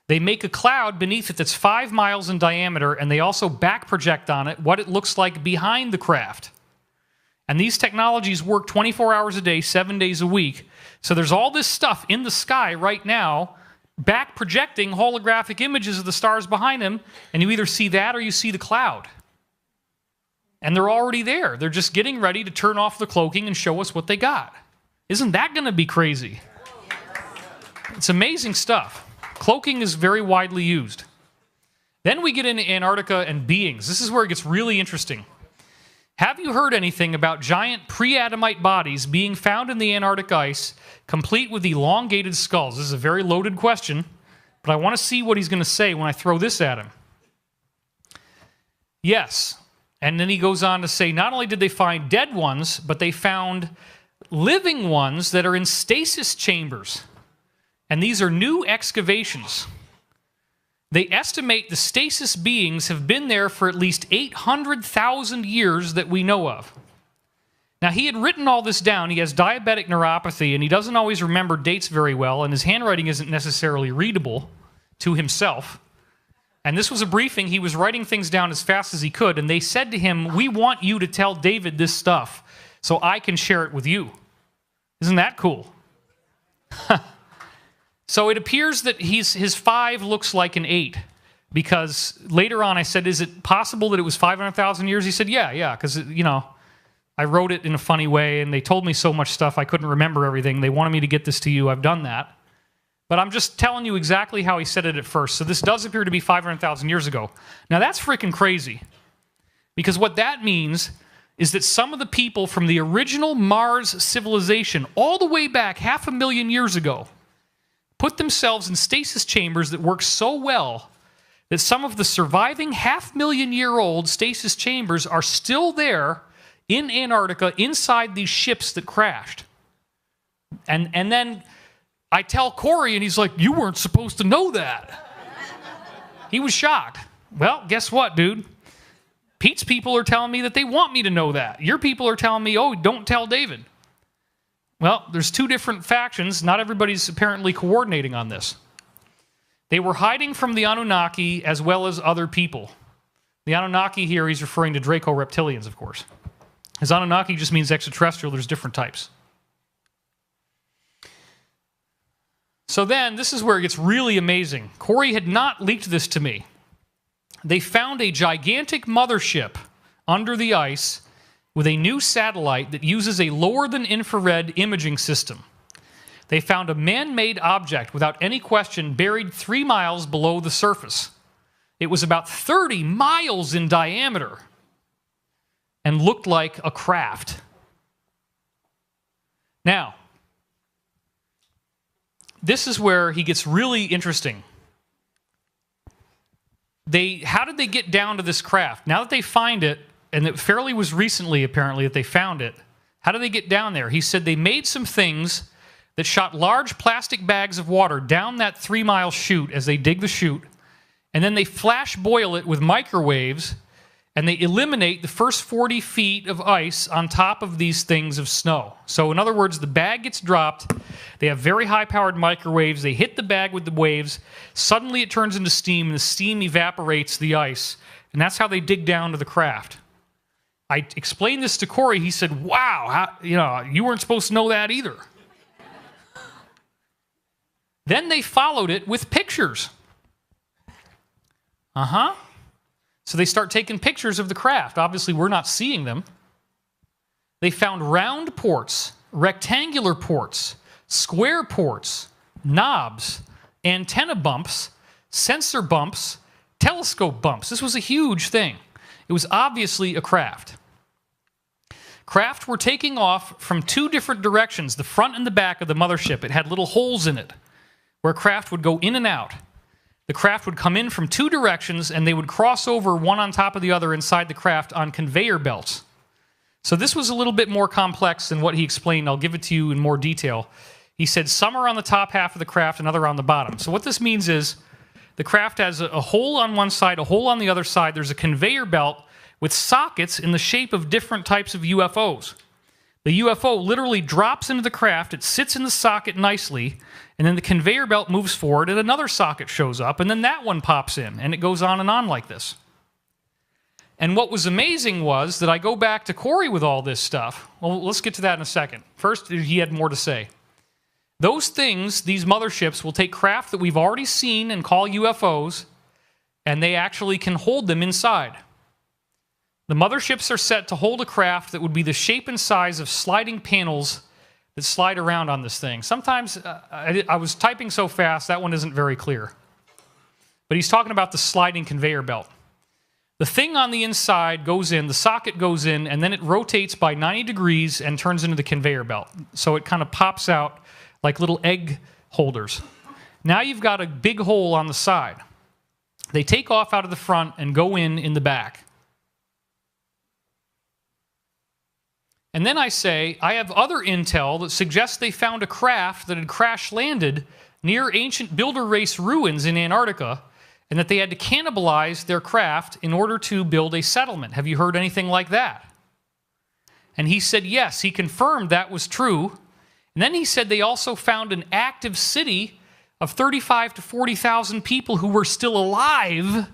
They make a cloud beneath it that's 5 miles in diameter, and they also back project on it what it looks like behind the craft. And these technologies work 24 hours a day, 7 days a week. So there's all this stuff in the sky right now, back projecting holographic images of the stars behind them, and you either see that or you see the cloud. And they're already there. They're just getting ready to turn off the cloaking and show us what they got. Isn't that going to be crazy? It's amazing stuff. Cloaking is very widely used. Then we get into Antarctica and beings. This is where it gets really interesting. Have you heard anything about giant pre-Adamite bodies being found in the Antarctic ice, complete with elongated skulls? This is a very loaded question, but I want to see what he's going to say when I throw this at him. Yes. And then he goes on to say, not only did they find dead ones, but they found living ones that are in stasis chambers. And these are new excavations. They estimate the stasis beings have been there for at least 800,000 years that we know of. Now, he had written all this down. He has diabetic neuropathy, and he doesn't always remember dates very well, and his handwriting isn't necessarily readable to himself. And this was a briefing. He was writing things down as fast as he could, and they said to him, we want you to tell David this stuff so I can share it with you. Isn't that cool? So it appears that his 5 looks like an 8, because later on I said, is it possible that it was 500,000 years? He said, yeah, because, I wrote it in a funny way, and they told me so much stuff I couldn't remember everything. They wanted me to get this to you. I've done that. But I'm just telling you exactly how he said it at first. So this does appear to be 500,000 years ago. Now that's freaking crazy, because what that means is that some of the people from the original Mars civilization, all the way back 500,000 years ago, put themselves in stasis chambers that work so well that some of the surviving 500,000-year-old stasis chambers are still there in Antarctica inside these ships that crashed. And then I tell Corey, and he's like, you weren't supposed to know that. He was shocked. Well, guess what, dude? Pete's people are telling me that they want me to know that. Your people are telling me, oh, don't tell David. Well, there's 2 different factions. Not everybody's apparently coordinating on this. They were hiding from the Anunnaki as well as other people. The Anunnaki here, he's referring to Draco-reptilians, of course. As Anunnaki just means extraterrestrial, there's different types. So then, this is where it gets really amazing. Corey had not leaked this to me. They found a gigantic mothership under the ice with a new satellite that uses a lower-than-infrared imaging system. They found a man-made object, without any question, buried 3 miles below the surface. It was about 30 miles in diameter and looked like a craft. Now, this is where he gets really interesting. How did they get down to this craft? Now that they find it, and it fairly was recently, apparently, that they found it. How did they get down there? He said they made some things that shot large plastic bags of water down that 3-mile chute as they dig the chute, and then they flash boil it with microwaves, and they eliminate the first 40 feet of ice on top of these things of snow. So in other words, the bag gets dropped, they have very high-powered microwaves, they hit the bag with the waves, suddenly it turns into steam, and the steam evaporates the ice, and that's how they dig down to the craft. I explained this to Corey. He said, wow, you weren't supposed to know that either. Then they followed it with pictures. So they start taking pictures of the craft. Obviously, we're not seeing them. They found round ports, rectangular ports, square ports, knobs, antenna bumps, sensor bumps, telescope bumps. This was a huge thing. It was obviously a craft. Craft were taking off from two different directions, the front and the back of the mothership. It had little holes in it where craft would go in and out. The craft would come in from two directions, and they would cross over one on top of the other inside the craft on conveyor belts. So this was a little bit more complex than what he explained. I'll give it to you in more detail. He said some are on the top half of the craft, another on the bottom. So what this means is the craft has a hole on one side, a hole on the other side. There's a conveyor belt with sockets in the shape of different types of UFOs. The UFO literally drops into the craft, it sits in the socket nicely, and then the conveyor belt moves forward, and another socket shows up, and then that one pops in, and it goes on and on like this. And what was amazing was that I go back to Corey with all this stuff. Well, let's get to that in a second. First, he had more to say. Those things, these motherships, will take craft that we've already seen and call UFOs, and they actually can hold them inside. The motherships are set to hold a craft that would be the shape and size of sliding panels that slide around on this thing. Sometimes, I was typing so fast, that one isn't very clear. But he's talking about the sliding conveyor belt. The thing on the inside goes in, the socket goes in, and then it rotates by 90 degrees and turns into the conveyor belt. So it kind of pops out like little egg holders. Now you've got a big hole on the side. They take off out of the front and go in the back. And then I say, I have other intel that suggests they found a craft that had crash-landed near ancient builder race ruins in Antarctica, and that they had to cannibalize their craft in order to build a settlement. Have you heard anything like that? And he said yes, he confirmed that was true. And then he said they also found an active city of 35 to 40,000 people who were still alive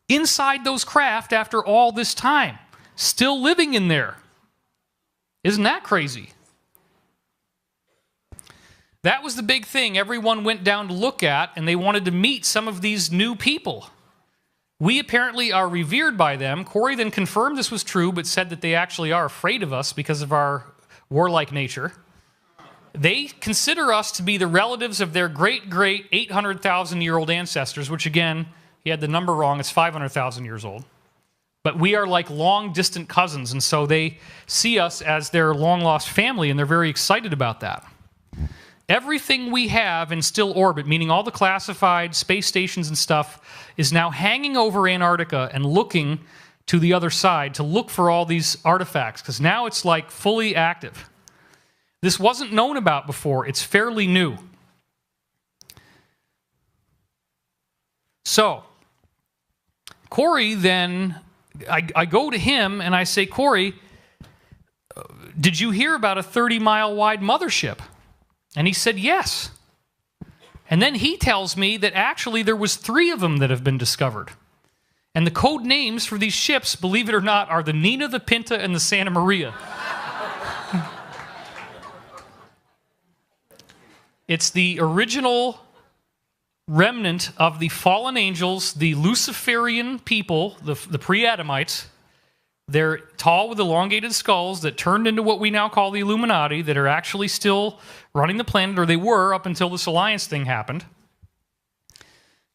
inside those craft after all this time, still living in there. Isn't that crazy? That was the big thing everyone went down to look at, and they wanted to meet some of these new people. We apparently are revered by them. Corey then confirmed this was true, but said that they actually are afraid of us because of our warlike nature. They consider us to be the relatives of their great-great 800,000-year-old ancestors, which again, he had the number wrong, it's 500,000 years old. But we are like long-distant cousins, and so they see us as their long-lost family, and they're very excited about that. Everything we have in still orbit, meaning all the classified space stations and stuff, is now hanging over Antarctica and looking to the other side to look for all these artifacts, because now it's like fully active. This wasn't known about before. It's fairly new. So, Corey then, I go to him and I say, Corey, did you hear about a 30-mile wide mothership? And he said, yes. And then he tells me that actually there was 3 of them that have been discovered. And the code names for these ships, believe it or not, are the Nina, the Pinta, and the Santa Maria. It's the original remnant of the fallen angels, the Luciferian people, the pre-Adamites. They're tall with elongated skulls that turned into what we now call the Illuminati, that are actually still running the planet, or they were up until this alliance thing happened.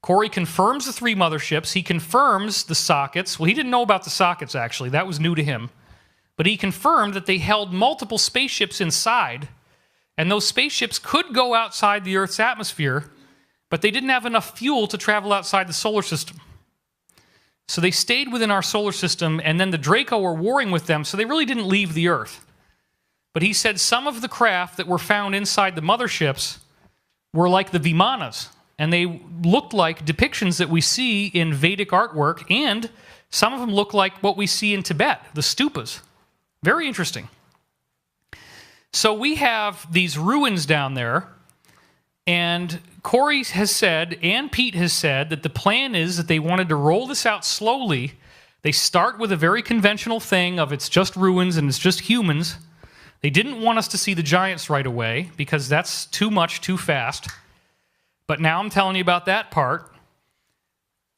Corey confirms the 3 motherships. He confirms the sockets. Well, he didn't know about the sockets, actually. That was new to him. But he confirmed that they held multiple spaceships inside, and those spaceships could go outside the Earth's atmosphere, but they didn't have enough fuel to travel outside the solar system. So they stayed within our solar system, and then the Draco were warring with them, so they really didn't leave the Earth. But he said some of the craft that were found inside the motherships were like the Vimanas, and they looked like depictions that we see in Vedic artwork, and some of them look like what we see in Tibet, the stupas. Very interesting. So we have these ruins down there, and Corey has said, and Pete has said, that the plan is that they wanted to roll this out slowly. They start with a very conventional thing of it's just ruins and it's just humans. They didn't want us to see the giants right away because that's too much, too fast. But now I'm telling you about that part.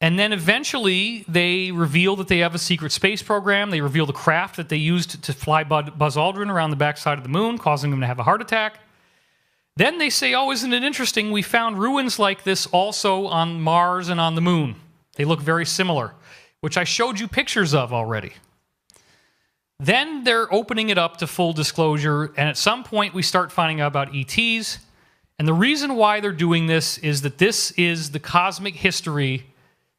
And then eventually they reveal that they have a secret space program. They reveal the craft that they used to fly Buzz Aldrin around the backside of the moon, causing him to have a heart attack. Then they say, oh, isn't it interesting? We found ruins like this also on Mars and on the moon. They look very similar, which I showed you pictures of already. Then they're opening it up to full disclosure, and at some point we start finding out about ETs. And the reason why they're doing this is that this is the cosmic history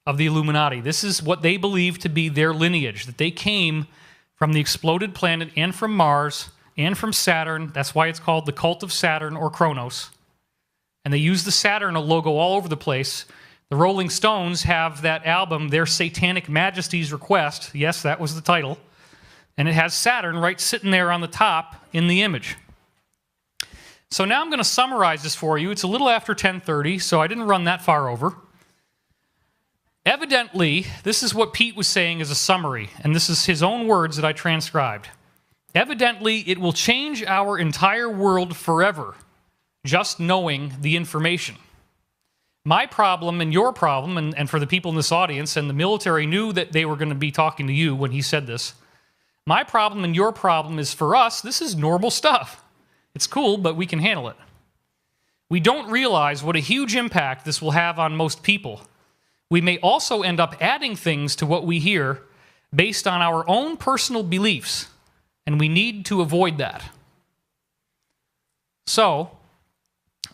of the Illuminati. This is what they believe to be their lineage, that they came from the exploded planet and from Mars and from Saturn. That's why it's called the Cult of Saturn or Kronos. And they use the Saturn logo all over the place. The Rolling Stones have that album, Their Satanic Majesty's Request. Yes, that was the title. And it has Saturn right sitting there on the top in the image. So now I'm going to summarize this for you. It's a little after 10:30, so I didn't run that far over. Evidently, this is what Pete was saying as a summary, and this is his own words that I transcribed. Evidently, it will change our entire world forever, just knowing the information. My problem and your problem, and for the people in this audience, and the military knew that they were going to be talking to you when he said this, my problem and your problem is for us, this is normal stuff. It's cool, but we can handle it. We don't realize what a huge impact this will have on most people. We may also end up adding things to what we hear based on our own personal beliefs, and we need to avoid that. So,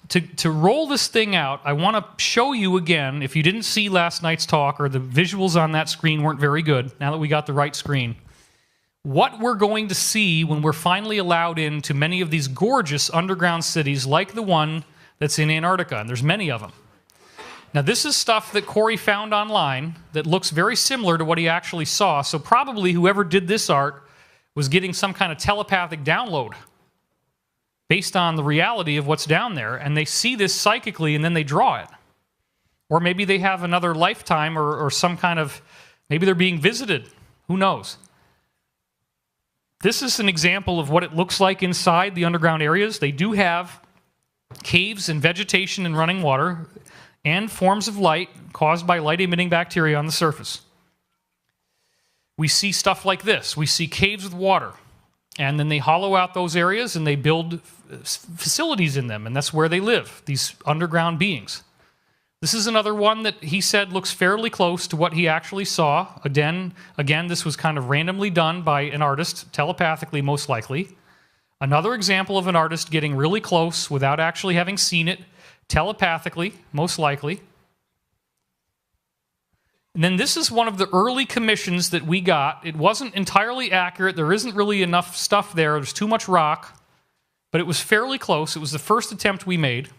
to roll this thing out, I want to show you again, if you didn't see last night's talk or the visuals on that screen weren't very good, now that we got the right screen, what we're going to see when we're finally allowed into many of these gorgeous underground cities like the one that's in Antarctica, and there's many of them. Now, this is stuff that Corey found online that looks very similar to what he actually saw, so probably whoever did this art was getting some kind of telepathic download based on the reality of what's down there, and they see this psychically and then they draw it. Or maybe they have another lifetime or some kind of, maybe they're being visited. Who knows? This is an example of what it looks like inside the underground areas. They do have caves and vegetation and running water and forms of light caused by light-emitting bacteria on the surface. We see stuff like this. We see caves with water, and then they hollow out those areas and they build facilities in them, and that's where they live, these underground beings. This is another one that he said looks fairly close to what he actually saw. Again, this was kind of randomly done by an artist, telepathically most likely. Another example of an artist getting really close without actually having seen it, telepathically, most likely. And then this is one of the early commissions that we got. It wasn't entirely accurate. There isn't really enough stuff there. There's too much rock. But it was fairly close. It was the first attempt we made.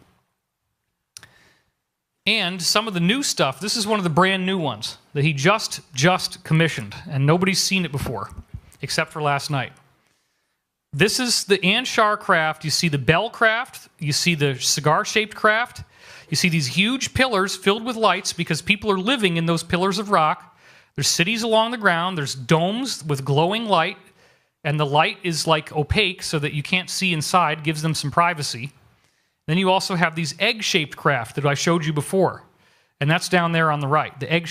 And some of the new stuff, this is one of the brand new ones that he just commissioned. And nobody's seen it before, except for last night. This is the Anshar craft. You see the bell craft. You see the cigar-shaped craft. You see these huge pillars filled with lights because people are living in those pillars of rock. There's cities along the ground. There's domes with glowing light. And the light is like opaque so that you can't see inside. Gives them some privacy. Then you also have these egg-shaped craft that I showed you before. And that's down there on the right, the egg-shaped.